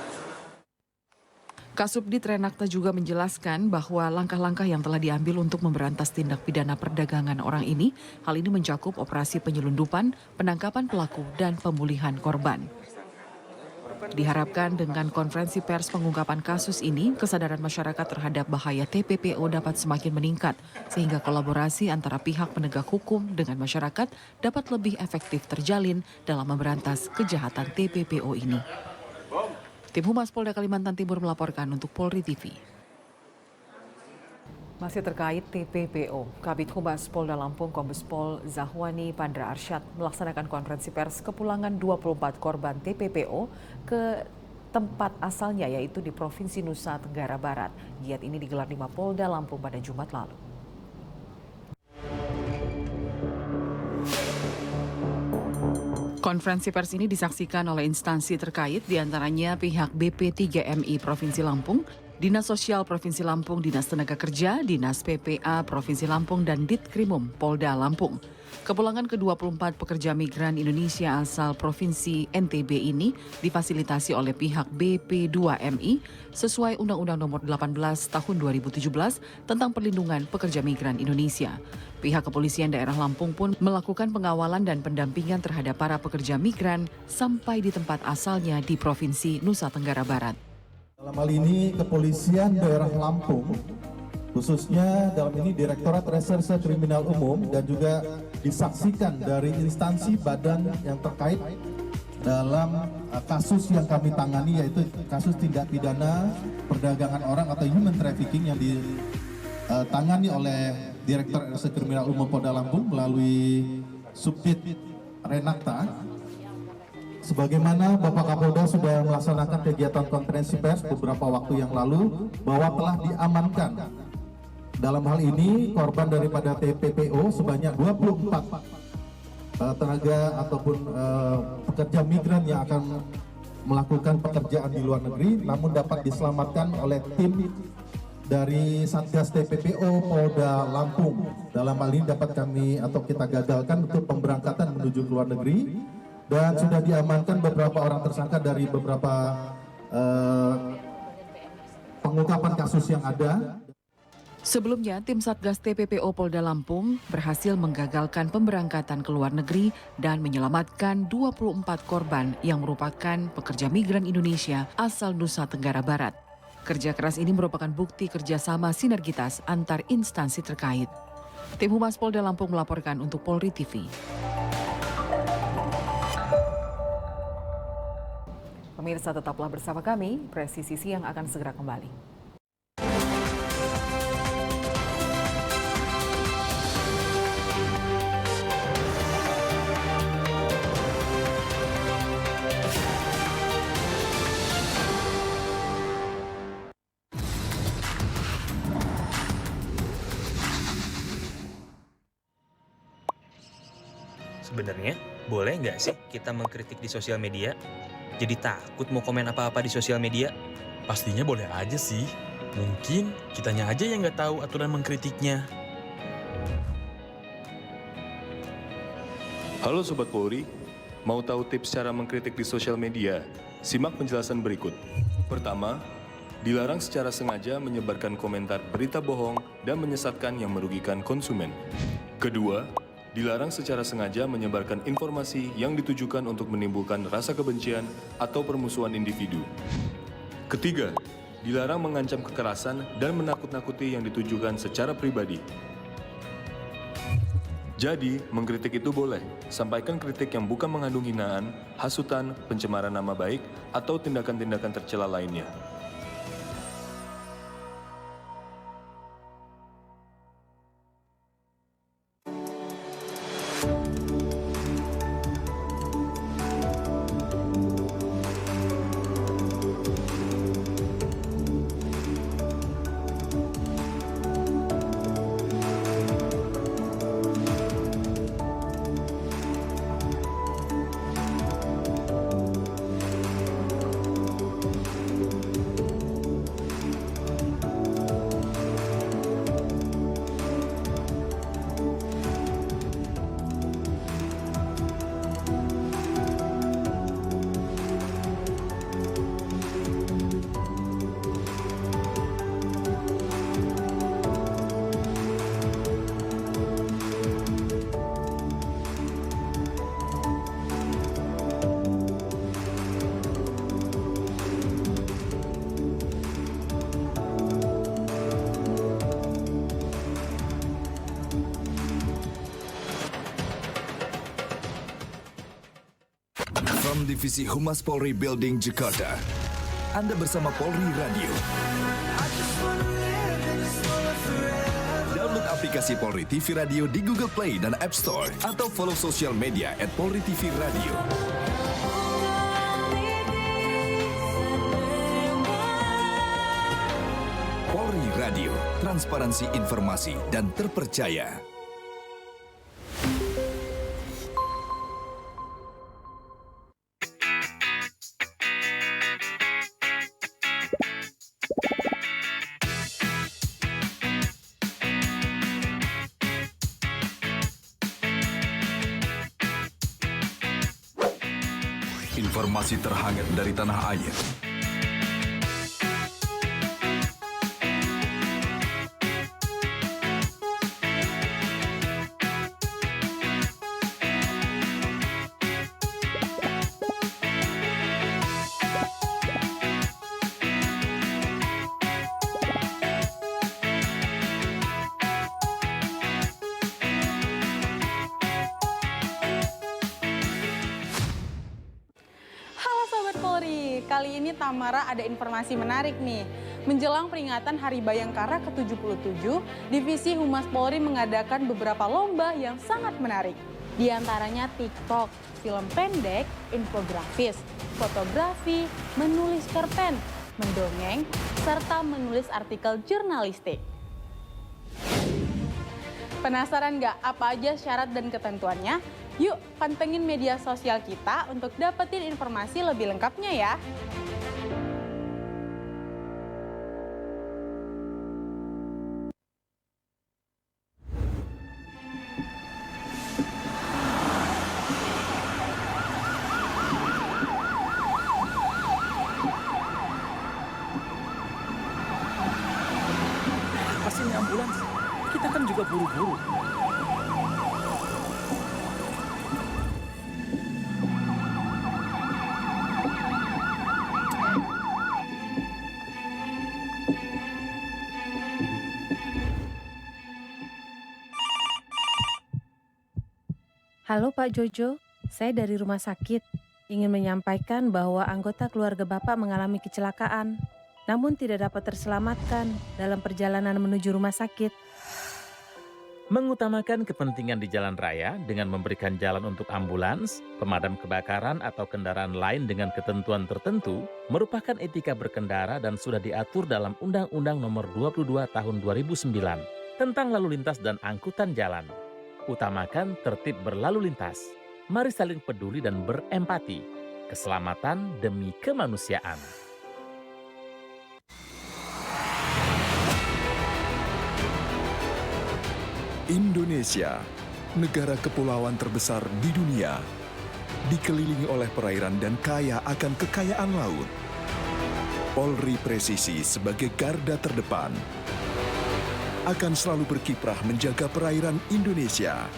S1: Kasubdit Renakta juga menjelaskan bahwa langkah-langkah yang telah diambil untuk memberantas tindak pidana perdagangan orang ini, hal ini mencakup operasi penyelundupan, penangkapan pelaku, dan pemulihan korban. Diharapkan dengan konferensi pers pengungkapan kasus ini, kesadaran masyarakat terhadap bahaya TPPO dapat semakin meningkat, sehingga kolaborasi antara pihak penegak hukum dengan masyarakat dapat lebih efektif terjalin dalam memberantas kejahatan TPPO ini. Tim Humas Polda Kalimantan Timur melaporkan untuk Polri TV. Masih terkait TPPO, Kabid Humas Polda Lampung Kombes Pol Zahwani Pandra Arsyad melaksanakan konferensi pers kepulangan 24 korban TPPO ke tempat asalnya, yaitu di Provinsi Nusa Tenggara Barat. Giat ini digelar di Mapolda Lampung pada Jumat lalu. Konferensi pers ini disaksikan oleh instansi terkait, diantaranya pihak BP3MI Provinsi Lampung, Dinas Sosial Provinsi Lampung, Dinas Tenaga Kerja, Dinas PPA Provinsi Lampung, dan Ditkrimum Polda Lampung. Kepulangan ke-24 pekerja migran Indonesia asal Provinsi NTB ini difasilitasi oleh pihak BP2MI sesuai Undang-Undang Nomor 18 Tahun 2017 tentang Perlindungan Pekerja Migran Indonesia. Pihak kepolisian daerah Lampung pun melakukan pengawalan dan pendampingan terhadap para pekerja migran sampai di tempat asalnya di Provinsi Nusa Tenggara Barat.
S17: Dalam hal ini kepolisian daerah Lampung, khususnya dalam ini Direktorat Reserse Kriminal Umum, dan juga disaksikan dari instansi badan yang terkait dalam kasus yang kami tangani, yaitu kasus tindak pidana perdagangan orang atau human trafficking yang ditangani oleh Direktorat Reserse Kriminal Umum Polda Lampung melalui Subdit Renakta. Sebagaimana Bapak Kapolda sudah melaksanakan kegiatan konferensi pers beberapa waktu yang lalu, bahwa telah diamankan dalam hal ini korban daripada TPPO sebanyak 24 tenaga ataupun pekerja migran yang akan melakukan pekerjaan di luar negeri, namun dapat diselamatkan oleh tim dari Satgas TPPO Polda Lampung. Dalam hal ini dapat kami atau kita gagalkan untuk pemberangkatan menuju ke luar negeri, dan sudah diamankan beberapa orang tersangka dari beberapa pengungkapan kasus yang ada.
S1: Sebelumnya, tim Satgas TPPO Polda Lampung berhasil menggagalkan pemberangkatan ke luar negeri dan menyelamatkan 24 korban yang merupakan pekerja migran Indonesia asal Nusa Tenggara Barat. Kerja keras ini merupakan bukti kerjasama sinergitas antar instansi terkait. Tim Humas Polda Lampung melaporkan untuk Polri TV. Pemirsa, tetaplah bersama kami, Presisi Siang akan segera kembali.
S12: Sebenarnya, boleh nggak sih kita mengkritik di sosial media? Jadi takut mau komen apa-apa di sosial media?
S13: Pastinya boleh aja sih. Mungkin kitanya aja yang nggak tahu aturan mengkritiknya.
S14: Halo Sobat Polri, mau tahu tips cara mengkritik di sosial media? Simak penjelasan berikut. Pertama, dilarang secara sengaja menyebarkan komentar berita bohong dan menyesatkan yang merugikan konsumen. Kedua, dilarang secara sengaja menyebarkan informasi yang ditujukan untuk menimbulkan rasa kebencian atau permusuhan individu. Ketiga, dilarang mengancam kekerasan dan menakut-nakuti yang ditujukan secara pribadi. Jadi, mengkritik itu boleh. Sampaikan kritik yang bukan mengandung hinaan, hasutan, pencemaran nama baik, atau tindakan-tindakan tercela lainnya.
S9: From Divisi Humas Polri Building Jakarta, Anda bersama Polri Radio. Download aplikasi Polri TV Radio di Google Play dan App Store atau follow sosial media @Polri TV Radio. Polri Radio, transparansi informasi dan terpercaya.
S8: Informasi terhangat dari tanah air.
S18: Kali ini Tamara ada informasi menarik nih. Menjelang peringatan Hari Bayangkara ke-77, Divisi Humas Polri mengadakan beberapa lomba yang sangat menarik. Di antaranya TikTok, film pendek, infografis, fotografi, menulis cerpen, mendongeng, serta menulis artikel jurnalistik. Penasaran nggak apa aja syarat dan ketentuannya? Yuk, pantengin media sosial kita untuk dapetin informasi lebih lengkapnya ya.
S19: Pasti ini ambulans. Kita kan juga buru-buru.
S20: Halo Pak Jojo, saya dari rumah sakit. Ingin menyampaikan bahwa anggota keluarga Bapak mengalami kecelakaan, namun tidak dapat terselamatkan dalam perjalanan menuju rumah sakit.
S19: Mengutamakan kepentingan di jalan raya dengan memberikan jalan untuk ambulans, pemadam kebakaran atau kendaraan lain dengan ketentuan tertentu merupakan etika berkendara dan sudah diatur dalam Undang-Undang Nomor 22 Tahun 2009 tentang lalu lintas dan angkutan jalan. Utamakan tertib berlalu lintas. Mari saling peduli dan berempati. Keselamatan demi kemanusiaan.
S8: Indonesia, negara kepulauan terbesar di dunia, dikelilingi oleh perairan dan kaya akan kekayaan laut. Polri Presisi sebagai garda terdepan akan selalu berkiprah menjaga perairan Indonesia.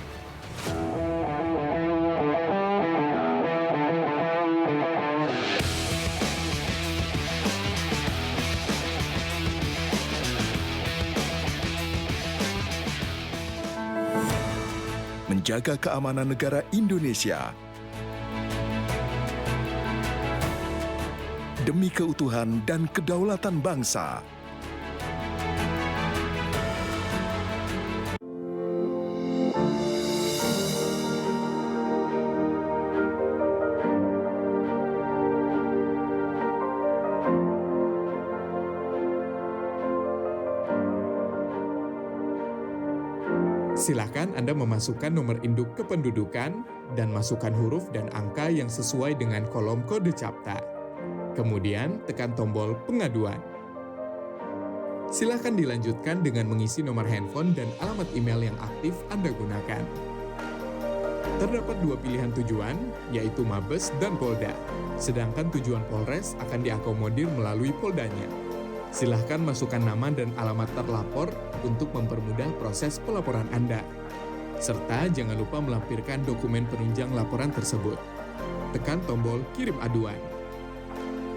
S8: Menjaga keamanan negara Indonesia demi keutuhan dan kedaulatan bangsa.
S11: Silakan Anda memasukkan nomor induk kependudukan dan masukkan huruf dan angka yang sesuai dengan kolom kode CAPTA. Kemudian tekan tombol pengaduan. Silakan dilanjutkan dengan mengisi nomor handphone dan alamat email yang aktif Anda gunakan. Terdapat dua pilihan tujuan, yaitu Mabes dan Polda. Sedangkan tujuan Polres akan diakomodir melalui Poldanya. Silahkan masukkan nama dan alamat terlapor untuk mempermudah proses pelaporan Anda. Serta jangan lupa melampirkan dokumen penunjang laporan tersebut. Tekan tombol kirim aduan.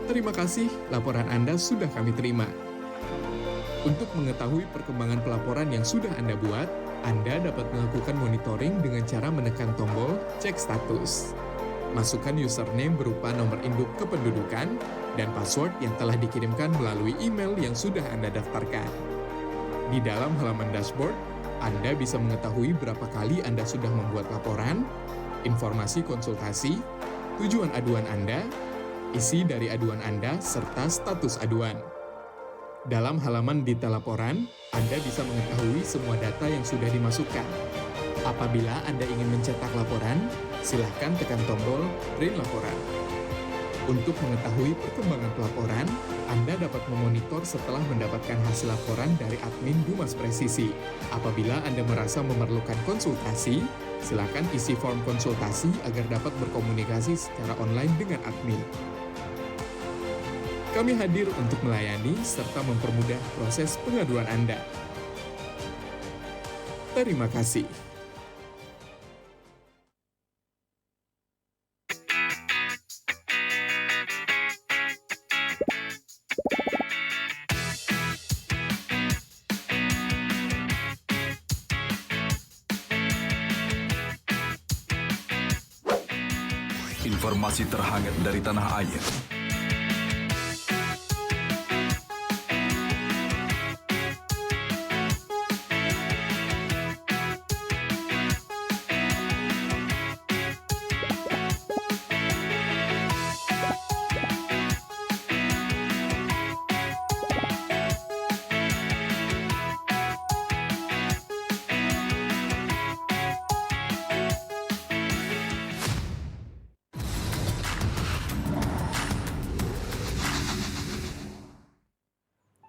S11: Terima kasih, laporan Anda sudah kami terima. Untuk mengetahui perkembangan pelaporan yang sudah Anda buat, Anda dapat melakukan monitoring dengan cara menekan tombol cek status. Masukkan username berupa nomor induk kependudukan dan password yang telah dikirimkan melalui email yang sudah Anda daftarkan. Di dalam halaman dashboard, Anda bisa mengetahui berapa kali Anda sudah membuat laporan, informasi konsultasi, tujuan aduan Anda, isi dari aduan Anda, serta status aduan. Dalam halaman detail laporan, Anda bisa mengetahui semua data yang sudah dimasukkan. Apabila Anda ingin mencetak laporan, silakan tekan tombol print laporan. Untuk mengetahui perkembangan pelaporan, Anda dapat memonitor setelah mendapatkan hasil laporan dari admin Humas Presisi. Apabila Anda merasa memerlukan konsultasi, silakan isi form konsultasi agar dapat berkomunikasi secara online dengan admin. Kami hadir untuk melayani serta mempermudah proses pengaduan Anda. Terima kasih.
S8: Informasi terhangat dari tanah air.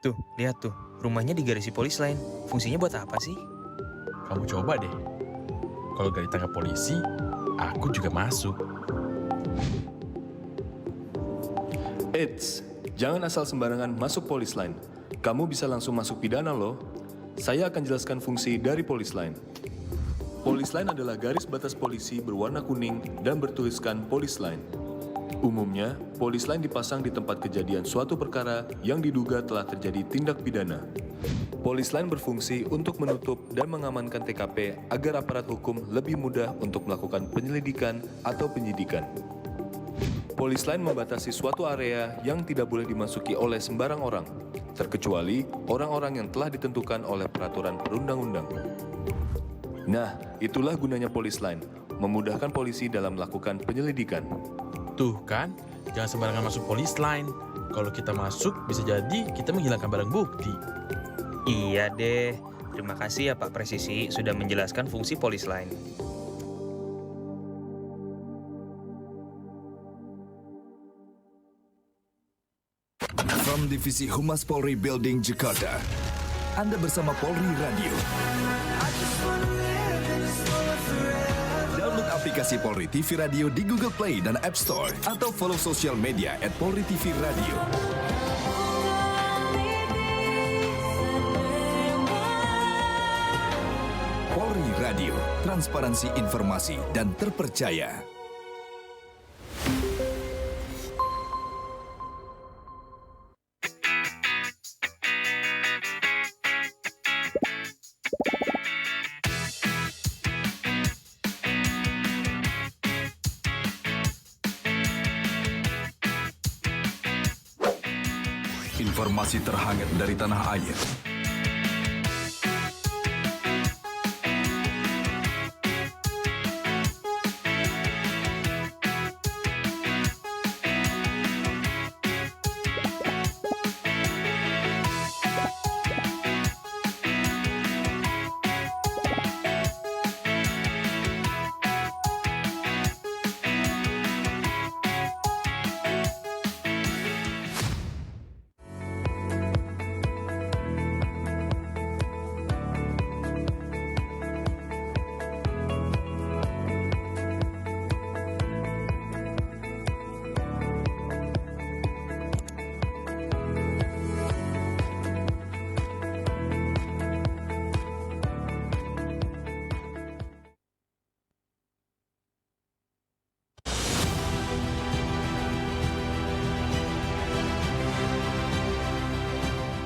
S12: Tuh, lihat tuh, rumahnya digarisi polis lain. Fungsinya buat apa sih?
S13: Kamu coba deh. Kalau gak ditangkap polisi, aku juga masuk.
S14: Eits, jangan asal sembarangan masuk polis line. Kamu bisa langsung masuk pidana loh. Saya akan jelaskan fungsi dari polis line. Polis line adalah garis batas polisi berwarna kuning dan bertuliskan polis line. Umumnya, polis line dipasang di tempat kejadian suatu perkara yang diduga telah terjadi tindak pidana. Polis line berfungsi untuk menutup dan mengamankan TKP agar aparat hukum lebih mudah untuk melakukan penyelidikan atau penyidikan. Polis line membatasi suatu area yang tidak boleh dimasuki oleh sembarang orang, terkecuali orang-orang yang telah ditentukan oleh peraturan perundang-undang. Nah, itulah gunanya polis line, memudahkan polisi dalam melakukan penyelidikan.
S13: Tuh kan, jangan sembarangan masuk polis line. Kalau kita masuk, bisa jadi kita menghilangkan barang bukti.
S12: Iya deh. Terima kasih ya Pak Presisi sudah menjelaskan fungsi polis line.
S8: From Divisi Humas Polri Building Jakarta, Anda bersama Polri Radio. Download aplikasi Polri TV Radio di Google Play dan App Store atau follow sosial media @Polri TV Radio. transparansi informasi dan terpercaya. Informasi terhangat dari tanah air.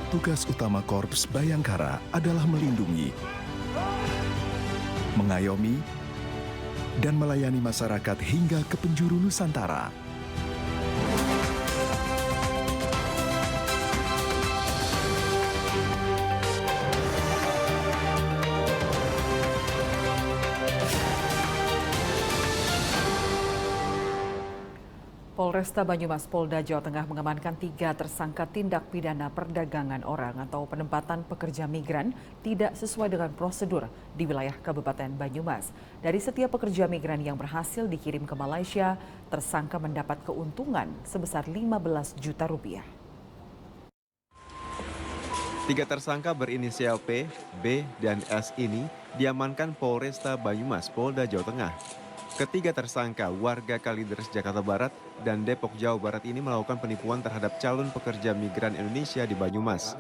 S8: Tugas utama Korps Bayangkara adalah melindungi, mengayomi, dan melayani masyarakat hingga ke penjuru Nusantara.
S1: Polresta Banyumas Polda Jawa Tengah mengamankan 3 tersangka tindak pidana perdagangan orang atau penempatan pekerja migran tidak sesuai dengan prosedur di wilayah Kabupaten Banyumas. Dari setiap pekerja migran yang berhasil dikirim ke Malaysia, tersangka mendapat keuntungan sebesar 15 juta rupiah.
S3: 3 tersangka berinisial P, B, dan S ini diamankan Polresta Banyumas Polda Jawa Tengah. Ketiga tersangka warga Kalideres, Jakarta Barat dan Depok, Jawa Barat ini melakukan penipuan terhadap calon pekerja migran Indonesia di Banyumas.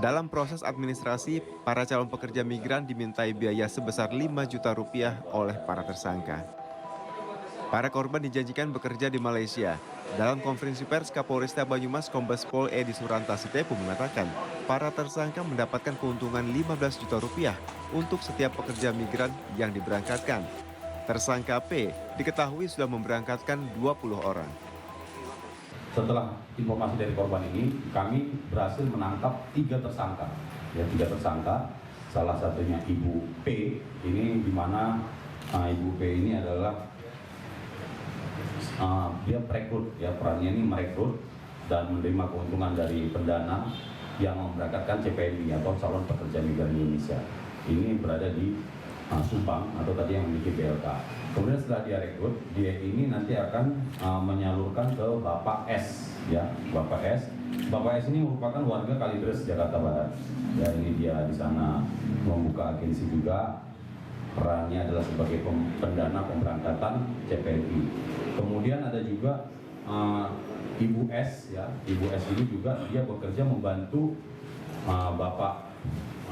S3: Dalam proses administrasi, para calon pekerja migran dimintai biaya sebesar 5 juta rupiah oleh para tersangka. Para korban dijanjikan bekerja di Malaysia. Dalam konferensi pers, Kapolresta Banyumas Kombes Pol Edi Suranta Sitepu mengatakan, para tersangka mendapatkan keuntungan 15 juta rupiah untuk setiap pekerja migran yang diberangkatkan. Tersangka P diketahui sudah memberangkatkan 20 orang.
S21: Setelah informasi dari korban ini, kami berhasil menangkap 3 tersangka. Ya, 3 tersangka, salah satunya Ibu P, ini di mana Ibu P ini adalah dia merekrut, ya perannya ini merekrut dan menerima keuntungan dari pendana yang memberangkatkan CPMI atau calon pekerja migran Indonesia. Ini berada di Subang atau tadi yang memiliki BLK. Kemudian setelah dia rekrut, dia ini nanti akan menyalurkan ke Bapak S, ya Bapak S. Bapak S ini merupakan warga Kalideres, Jakarta Barat. Ya, ini dia di sana membuka agensi juga. Perannya adalah sebagai pendana pemberangkatan CPNI. Kemudian ada juga Ibu S, ya Ibu S ini juga dia bekerja membantu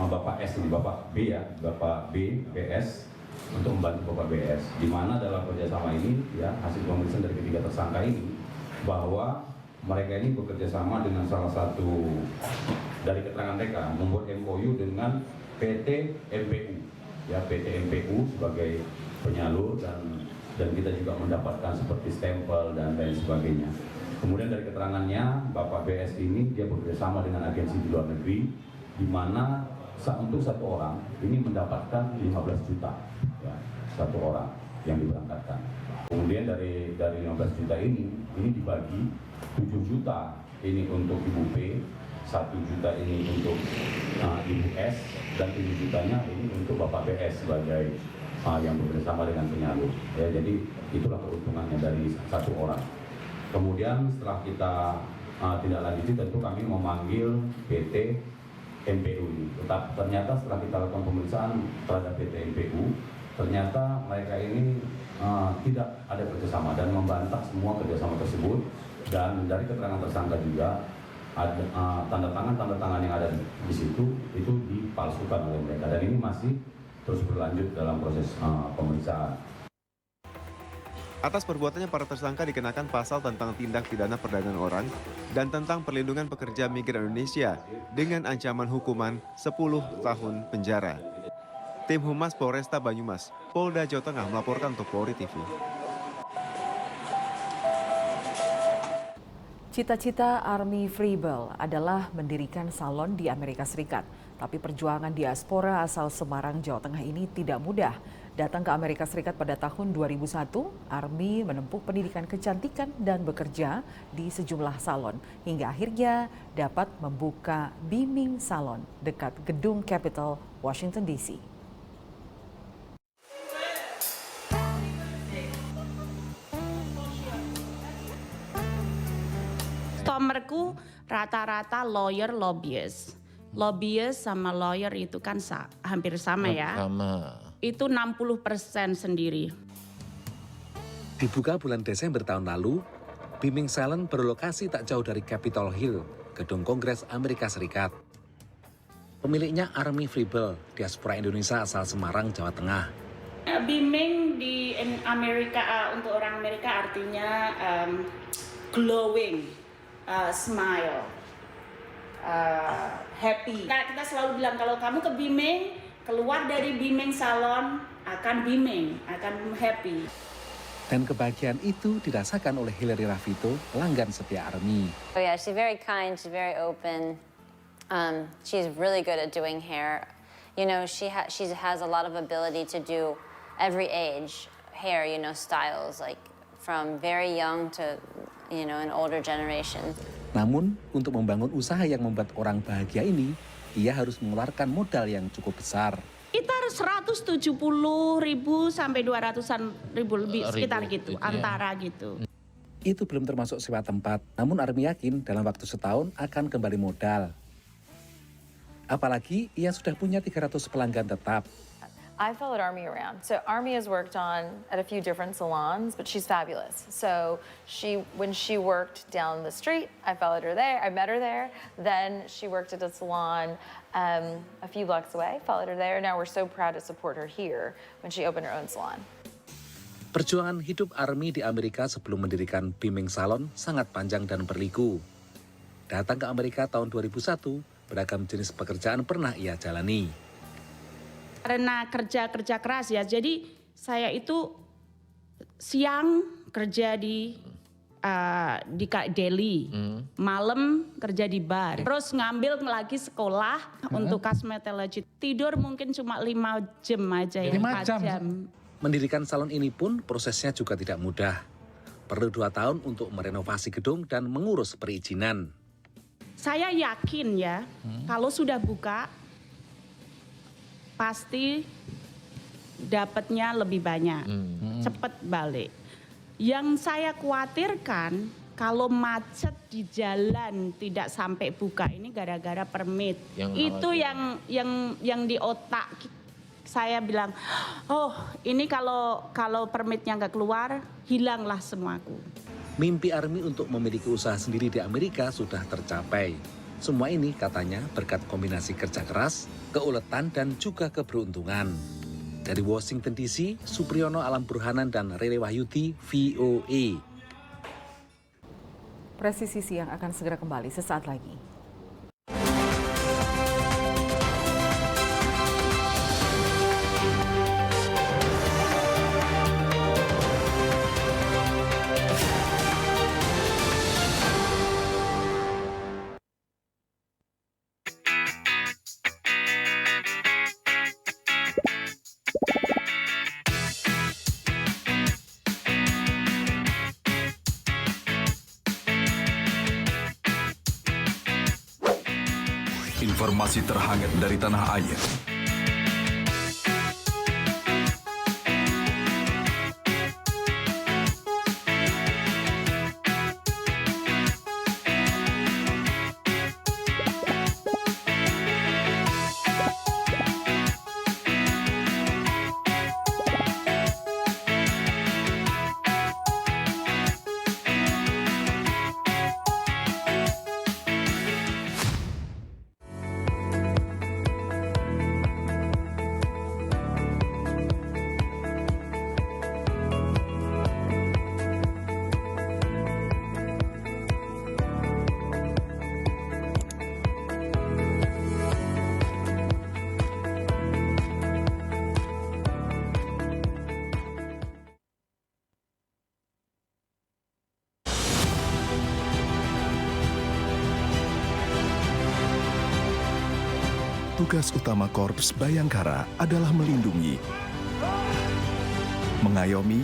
S21: Bapak S ini, Bapak B ya, Bapak B, BS untuk membantu Bapak BS. Di mana dalam kerjasama ini, ya hasil pemeriksaan dari ketiga tersangka ini bahwa mereka ini bekerja sama dengan salah satu dari keterangan mereka membuat MOU dengan PT MPU, ya PT MPU sebagai penyalur dan kita juga mendapatkan seperti stempel dan lain sebagainya. Kemudian dari keterangannya Bapak BS ini dia bekerja sama dengan agensi di luar negeri, di mana untuk satu orang ini mendapatkan 15 juta, ya, satu orang yang diberangkatkan. Kemudian dari 15 juta ini dibagi 7 juta ini untuk Ibu P, 1 juta ini untuk Ibu S, dan 7 jutanya ini untuk Bapak BS sebagai yang bekerjasama dengan penyalur. Ya, jadi itulah keuntungannya dari satu orang. Kemudian setelah kita tindak lanjuti, tentu kami memanggil PT MPU ini. Tetapi ternyata setelah kita lakukan pemeriksaan terhadap PT MPU, ternyata mereka ini tidak ada kerjasama dan membantah semua kerjasama tersebut. Dan dari keterangan tersangka juga ada tanda tangan yang ada di situ itu dipalsukan oleh mereka. Dan ini masih terus berlanjut dalam proses pemeriksaan.
S3: Atas perbuatannya, para tersangka dikenakan pasal tentang tindak pidana perdagangan orang dan tentang perlindungan pekerja migran Indonesia dengan ancaman hukuman 10 tahun penjara. Tim Humas Polresta Banyumas, Polda Jawa Tengah melaporkan untuk Polri TV.
S1: Cita-cita Army Freebell adalah mendirikan salon di Amerika Serikat. Tapi perjuangan diaspora asal Semarang, Jawa Tengah ini tidak mudah. Datang ke Amerika Serikat pada tahun 2001, Army menempuh pendidikan kecantikan dan bekerja di sejumlah salon. Hingga akhirnya dapat membuka Beaming Salon dekat gedung Capitol, Washington DC.
S2: Customerku rata-rata lawyer, lobbyist. Lobbyist sama lawyer itu kan hampir sama ya.
S22: Sama.
S2: Itu 60% sendiri.
S23: Dibuka bulan Desember tahun lalu, Beaming Salon berlokasi tak jauh dari Capitol Hill, gedung Kongres Amerika Serikat. Pemiliknya Army Freebell, diaspora Indonesia asal Semarang, Jawa Tengah.
S2: Beaming di Amerika untuk orang Amerika artinya glowing, smile, happy. Kita selalu bilang kalau kamu ke Beaming, keluar dari Beaming Salon akan beaming, akan happy.
S23: Dan kebahagiaan itu dirasakan oleh Hillary Ravito, pelanggan setia Army.
S24: Oh yeah, she's very kind, she's very open. She's really good at doing hair. You know, she has a lot of ability to do every age hair, you know, styles like from very young to, you know, an older generation.
S23: Namun, untuk membangun usaha yang membuat orang bahagia ini, ia harus mengeluarkan modal yang cukup besar.
S2: Kita 170.000 sampai 200-an ribu lebih, sekitar gitu, antara gitu.
S23: Itu belum termasuk sewa tempat, namun Army yakin dalam waktu setahun akan kembali modal. Apalagi ia sudah punya 300 pelanggan tetap.
S25: I followed Army around. So Army has worked at a few different salons, but she's fabulous. So when she worked down the street, I followed her there. I met her there. Then she worked at a salon a few blocks away, followed her there. Now we're so proud to support her here when she opened her own salon.
S23: Perjuangan hidup Army di Amerika sebelum mendirikan Beaming Salon sangat panjang dan berliku. Datang ke Amerika tahun 2001, beragam jenis pekerjaan pernah ia jalani.
S2: Karena kerja keras ya, jadi saya itu siang kerja di Delhi, malam kerja di bar, terus ngambil lagi sekolah untuk cosmetology. Tidur mungkin cuma 5 jam aja ya, 4 jam.
S23: Mendirikan salon ini pun prosesnya juga tidak mudah. Perlu 2 tahun untuk merenovasi gedung dan mengurus perizinan.
S2: Saya yakin ya, kalau sudah buka, pasti dapatnya lebih banyak, cepat balik. Yang saya khawatirkan kalau macet di jalan tidak sampai buka ini gara-gara permit. Itu yang di otak saya bilang, oh ini kalau permitnya nggak keluar, hilanglah semuaku.
S23: Mimpi Army untuk memiliki usaha sendiri di Amerika sudah tercapai. Semua ini katanya berkat kombinasi kerja keras, keuletan, dan juga keberuntungan. Dari Washington DC, Supriyono Alam Burhanan dan Rere Wahyudi, VOA.
S1: Presisi Siang akan segera kembali sesaat lagi.
S8: Informasi terhangat dari tanah air. Tugas utama Korps Bayangkara adalah melindungi, mengayomi,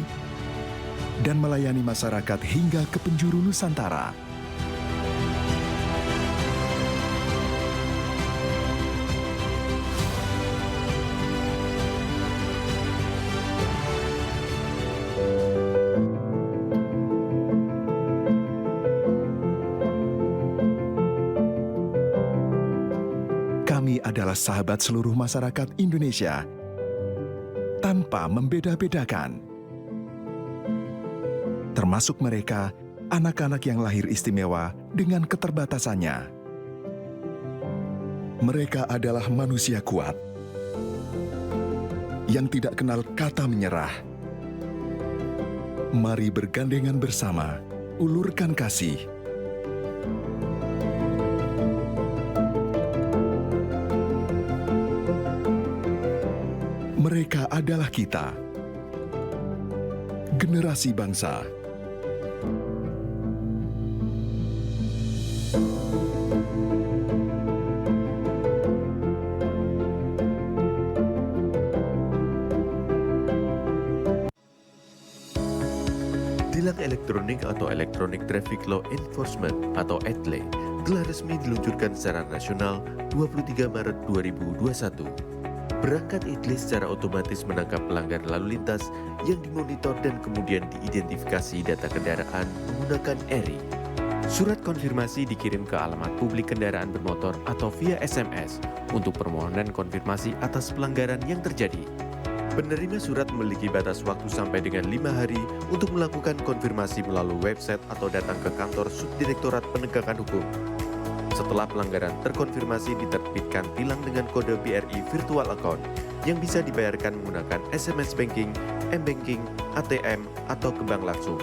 S8: dan melayani masyarakat hingga ke penjuru Nusantara. Kami adalah sahabat seluruh masyarakat Indonesia tanpa membeda-bedakan. Termasuk mereka, anak-anak yang lahir istimewa dengan keterbatasannya. Mereka adalah manusia kuat yang tidak kenal kata menyerah. Mari bergandengan bersama, ulurkan kasih. Mereka adalah kita, generasi bangsa.
S10: Tilang elektronik atau Electronic Traffic Law Enforcement atau ETLE telah resmi diluncurkan secara nasional 23 Maret 2021. Perangkat ETLE secara otomatis menangkap pelanggar lalu lintas yang dimonitor dan kemudian diidentifikasi data kendaraan menggunakan ERI. Surat konfirmasi dikirim ke alamat publik kendaraan bermotor atau via SMS untuk permohonan konfirmasi atas pelanggaran yang terjadi. Penerima surat memiliki batas waktu sampai dengan 5 hari untuk melakukan konfirmasi melalui website atau datang ke kantor Subdirektorat Penegakan Hukum. Setelah pelanggaran terkonfirmasi, diterbitkan tilang dengan kode BRI Virtual Account yang bisa dibayarkan menggunakan SMS Banking, M-Banking, ATM, atau ke bank langsung.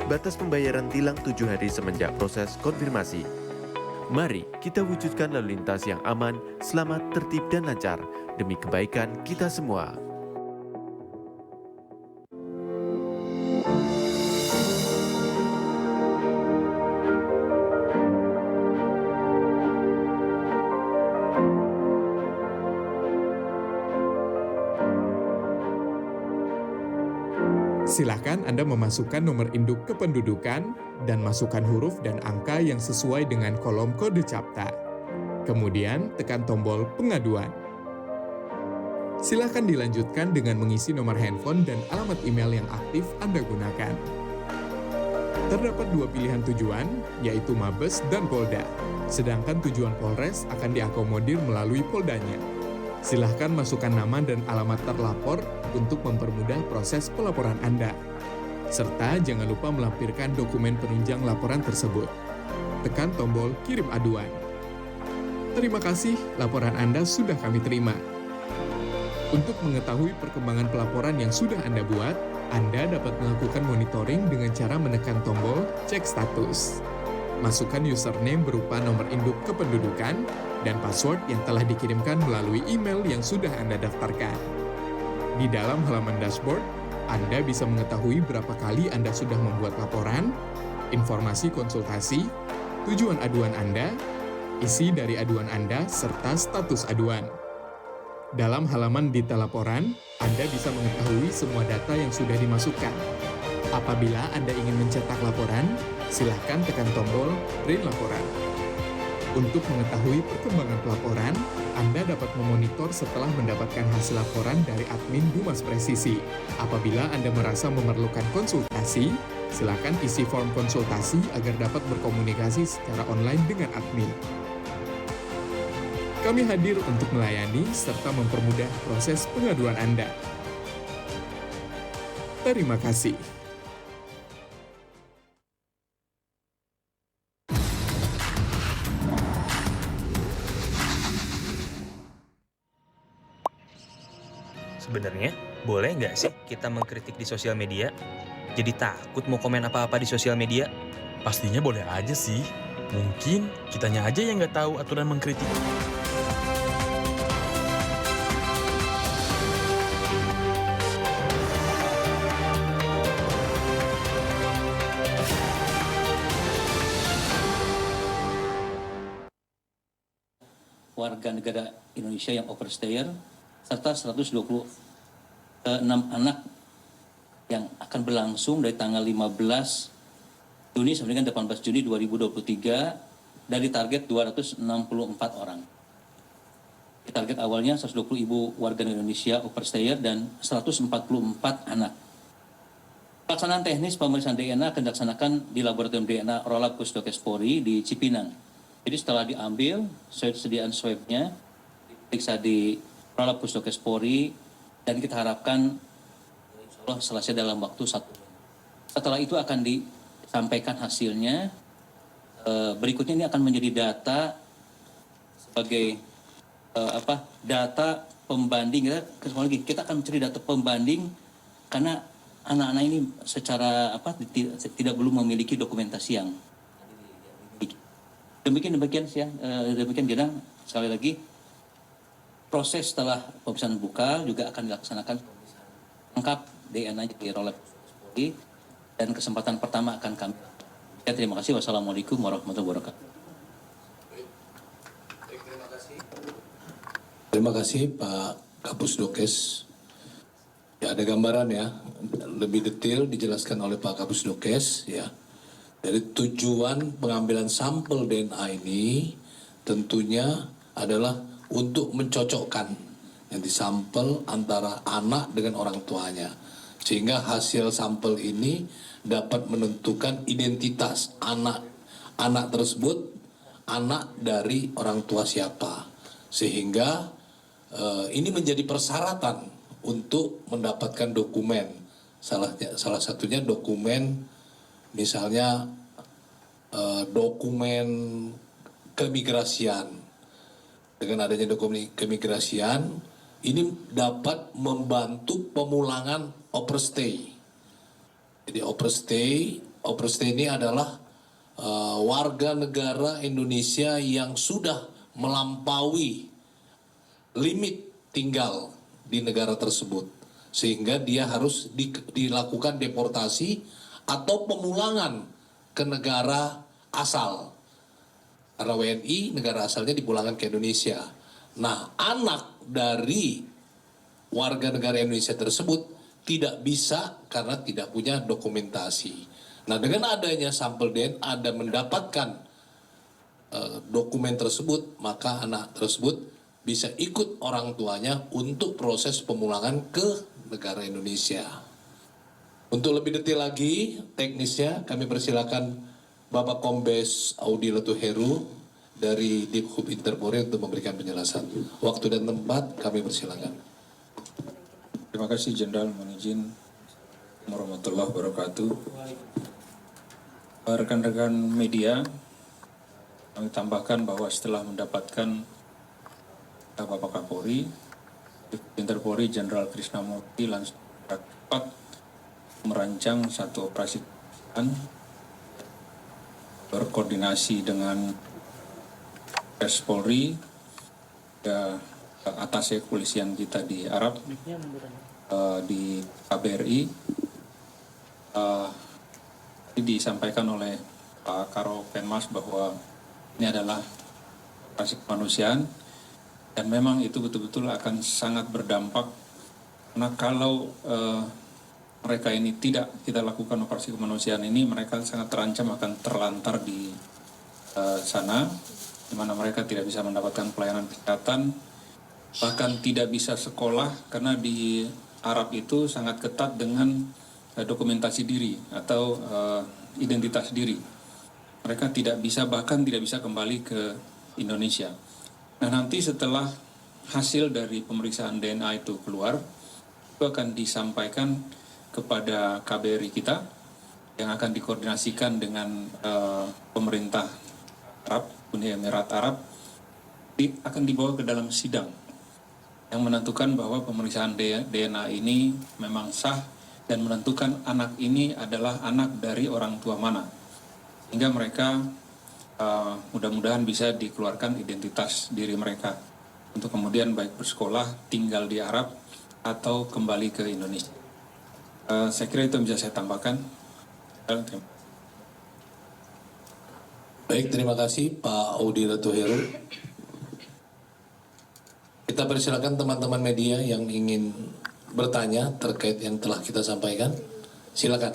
S10: Batas pembayaran tilang 7 hari semenjak proses konfirmasi. Mari kita wujudkan lalu lintas yang aman, selamat, tertib, dan lancar demi kebaikan kita semua.
S11: Silakan Anda memasukkan nomor induk kependudukan dan masukkan huruf dan angka yang sesuai dengan kolom kode CAPTA. Kemudian tekan tombol pengaduan. Silakan dilanjutkan dengan mengisi nomor handphone dan alamat email yang aktif Anda gunakan. Terdapat 2 pilihan tujuan, yaitu Mabes dan Polda. Sedangkan tujuan Polres akan diakomodir melalui Poldanya. Silahkan masukkan nama dan alamat terlapor untuk mempermudah proses pelaporan Anda. Serta jangan lupa melampirkan dokumen penunjang laporan tersebut. Tekan tombol kirim aduan. Terima kasih, laporan Anda sudah kami terima. Untuk mengetahui perkembangan pelaporan yang sudah Anda buat, Anda dapat melakukan monitoring dengan cara menekan tombol cek status. Masukkan username berupa nomor induk kependudukan dan password yang telah dikirimkan melalui email yang sudah Anda daftarkan. Di dalam halaman dashboard, Anda bisa mengetahui berapa kali Anda sudah membuat laporan, informasi konsultasi, tujuan aduan Anda, isi dari aduan Anda, serta status aduan. Dalam halaman detail laporan, Anda bisa mengetahui semua data yang sudah dimasukkan. Apabila Anda ingin mencetak laporan, silakan tekan tombol print laporan. Untuk mengetahui perkembangan pelaporan, Anda dapat memonitor setelah mendapatkan hasil laporan dari admin Humas Presisi. Apabila Anda merasa memerlukan konsultasi, silakan isi form konsultasi agar dapat berkomunikasi secara online dengan admin. Kami hadir untuk melayani serta mempermudah proses pengaduan Anda. Terima kasih.
S12: Sebenarnya, boleh nggak sih kita mengkritik di sosial media? Jadi takut mau komen apa-apa di sosial media?
S13: Pastinya boleh aja sih. Mungkin kitanya aja yang nggak tahu aturan mengkritik.
S5: warga negara Indonesia yang overstayer, serta 126 anak yang akan berlangsung dari tanggal 15 Juni sampai dengan 18 Juni 2023 dari target 264 orang. Target awalnya 120.000 warga Indonesia overstayer dan 144 anak. Pelaksanaan teknis pemeriksaan DNA akan dilaksanakan di laboratorium DNA Rolab Pusdokes Polri di Cipinang. Jadi setelah diambil sediaan swabnya, diperiksa di Rolab Pusdokes Polri, dan kita harapkan insya Allah selesai dalam waktu 1 bulan. Setelah itu akan disampaikan hasilnya. Berikutnya ini akan menjadi data sebagai data pembanding. Kita akan mencari data pembanding karena anak-anak ini secara tidak belum memiliki dokumentasi yang demikian sih ya. Demikian Jenang, sekali lagi proses setelah pemeriksaan buka juga akan dilaksanakan lengkap DNA di Rolab Polri, dan kesempatan pertama akan kami. Ya, terima kasih. Wassalamualaikum warahmatullahi wabarakatuh.
S6: Terima kasih Pak Kapusdokes. Ya, ada gambaran ya, lebih detail dijelaskan oleh Pak Kapusdokes ya. Dari tujuan pengambilan sampel DNA ini tentunya adalah untuk mencocokkan yang disampel antara anak dengan orang tuanya. Sehingga hasil sampel ini dapat menentukan identitas anak tersebut, anak dari orang tua siapa. Sehingga ini menjadi persyaratan untuk mendapatkan dokumen. Salah satunya dokumen, misalnya dokumen keimigrasian. Dengan adanya dokumen keimigrasian, ini dapat membantu pemulangan overstay. Jadi overstay ini adalah warga negara Indonesia yang sudah melampaui limit tinggal di negara tersebut, sehingga dia harus dilakukan deportasi atau pemulangan ke negara asal. Karena WNI negara asalnya dipulangkan ke Indonesia. Nah, anak dari warga negara Indonesia tersebut tidak bisa karena tidak punya dokumentasi. Nah, dengan adanya sampel DNA dan mendapatkan dokumen tersebut, maka anak tersebut bisa ikut orang tuanya untuk proses pemulangan ke negara Indonesia. Untuk lebih detail lagi teknisnya, kami persilakan Bapak Kombes Audi Letuheru dari Dithub Interpolri untuk memberikan penjelasan. Waktu dan tempat kami persilakan.
S7: Terima kasih Jenderal, mohon izin. Warahmatullahi wabarakatuh. Rekan-rekan media, kami tambahkan bahwa setelah mendapatkan Bapak Kapolri, Interpolri Jenderal Krisnamurti langsung rapat merancang satu operasi berkoordinasi dengan Polri, atas kepolisian kita di Arab, di KBRI. Disampaikan oleh Pak Karo Penmas bahwa ini adalah operasi kemanusiaan, dan memang itu betul-betul akan sangat berdampak, karena kalau mereka ini tidak kita lakukan operasi kemanusiaan ini, mereka sangat terancam akan terlantar di sana, di mana mereka tidak bisa mendapatkan pelayanan kesehatan, bahkan tidak bisa sekolah, karena di Arab itu sangat ketat dengan dokumentasi diri atau identitas diri. Mereka tidak bisa, bahkan tidak bisa kembali ke Indonesia. Nah, nanti setelah hasil dari pemeriksaan DNA itu keluar, itu akan disampaikan kepada KBRI kita yang akan dikoordinasikan dengan pemerintah Arab, Uni Emirat Arab, akan dibawa ke dalam sidang yang menentukan bahwa pemeriksaan DNA ini memang sah dan menentukan anak ini adalah anak dari orang tua mana, sehingga mereka mudah-mudahan bisa dikeluarkan identitas diri mereka untuk kemudian baik bersekolah, tinggal di Arab, atau kembali ke Indonesia. Saya kira itu yang bisa saya tambahkan.
S6: Baik, terima kasih Pak Audi Letuheru. Kita persilakan teman-teman media yang ingin bertanya terkait yang telah kita sampaikan. Silakan.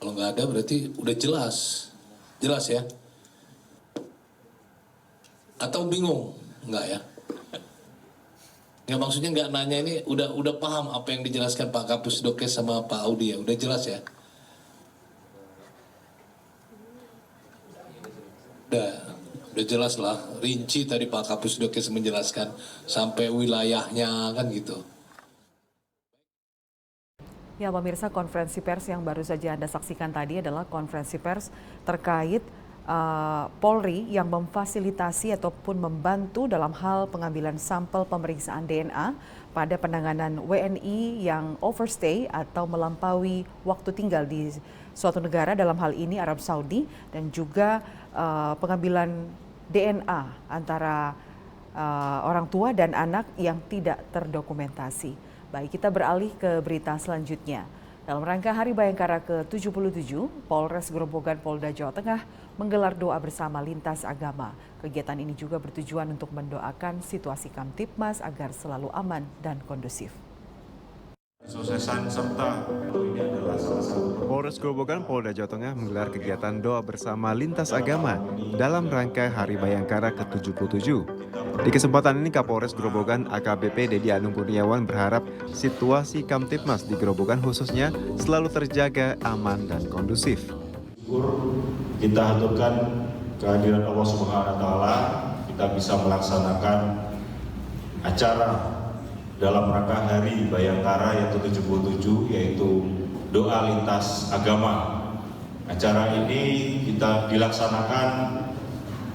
S6: Kalau nggak ada berarti udah jelas. Jelas ya? Atau bingung? Enggak ya? Nggak, maksudnya nggak nanya ini udah paham apa yang dijelaskan Pak Kapus Dokes sama Pak Audi ya? Udah jelas ya? Udah jelas lah, rinci tadi Pak Kapus Dokes menjelaskan sampai wilayahnya kan gitu.
S1: Ya pemirsa, konferensi pers yang baru saja Anda saksikan tadi adalah konferensi pers terkait Polri yang memfasilitasi ataupun membantu dalam hal pengambilan sampel pemeriksaan DNA pada penanganan WNI yang overstay atau melampaui waktu tinggal di suatu negara, dalam hal ini Arab Saudi, dan juga pengambilan DNA antara orang tua dan anak yang tidak terdokumentasi. Baik, kita beralih ke berita selanjutnya. Dalam rangka Hari Bayangkara ke-77, Polres Grobogan Polda Jawa Tengah menggelar doa bersama lintas agama. Kegiatan ini juga bertujuan untuk mendoakan situasi Kamtibmas agar selalu aman dan kondusif.
S3: Kesuksesan serta ini adalah salah satu. Polres Grobogan Polda Jawa Tengah menggelar kegiatan doa bersama lintas agama dalam rangka Hari Bayangkara ke-77. Di kesempatan ini Kapolres Grobogan AKBP Dedi Anung Kurniawan berharap situasi Kamtibmas di Grobogan khususnya selalu terjaga aman dan kondusif.
S4: Kita haturkan kehadiran Allah Subhanahu wa taala, kita bisa melaksanakan acara dalam rangka Hari Bayangkara yang ke-77, yaitu doa lintas agama. Acara ini kita dilaksanakan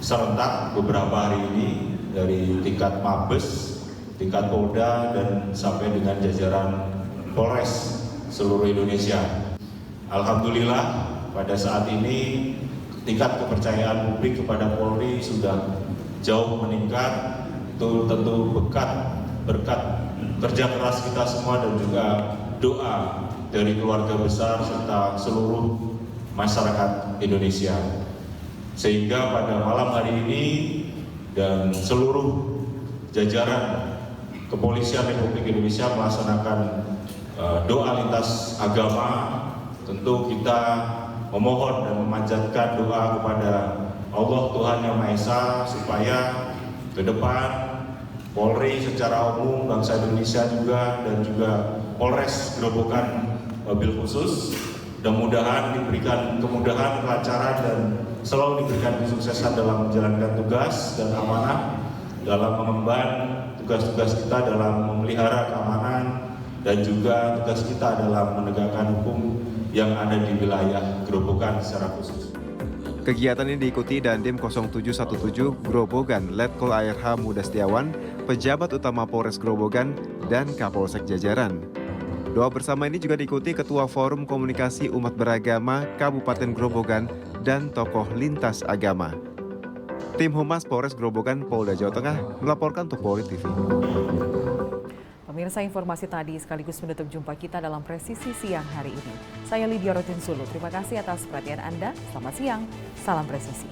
S4: serentak beberapa hari ini dari tingkat Mabes, tingkat Polda, dan sampai dengan jajaran Polres seluruh Indonesia. Alhamdulillah pada saat ini tingkat kepercayaan publik kepada Polri sudah jauh meningkat. Itu tentu berkat kerja keras kita semua dan juga doa dari keluarga besar serta seluruh masyarakat Indonesia. Sehingga pada malam hari ini dan seluruh jajaran Kepolisian Republik Indonesia melaksanakan doa lintas agama. Tentu kita memohon dan memanjatkan doa kepada Allah Tuhan Yang Maha Esa supaya ke depan Polri secara umum, bangsa Indonesia juga, dan juga Polres Grobogan wabil khusus, mudah-mudahan diberikan kemudahan, kelancaran, dan selalu diberikan kesuksesan dalam menjalankan tugas dan amanah dalam mengemban tugas-tugas kita dalam memelihara keamanan dan juga tugas kita dalam menegakkan hukum yang ada di wilayah Grobogan secara khusus.
S3: Kegiatan ini diikuti Dandim 0717 Grobogan, Letkol ARH Muda Setiawan, pejabat utama Polres Grobogan, dan Kapolsek jajaran. Doa bersama ini juga diikuti Ketua Forum Komunikasi Umat Beragama Kabupaten Grobogan dan tokoh lintas agama. Tim Humas Polres Grobogan Polda Jawa Tengah melaporkan untuk Polri TV.
S1: Pemirsa, informasi tadi sekaligus menutup jumpa kita dalam Presisi Siang hari ini. Saya Lydia Rotinsulu, terima kasih atas perhatian Anda. Selamat siang, salam presisi.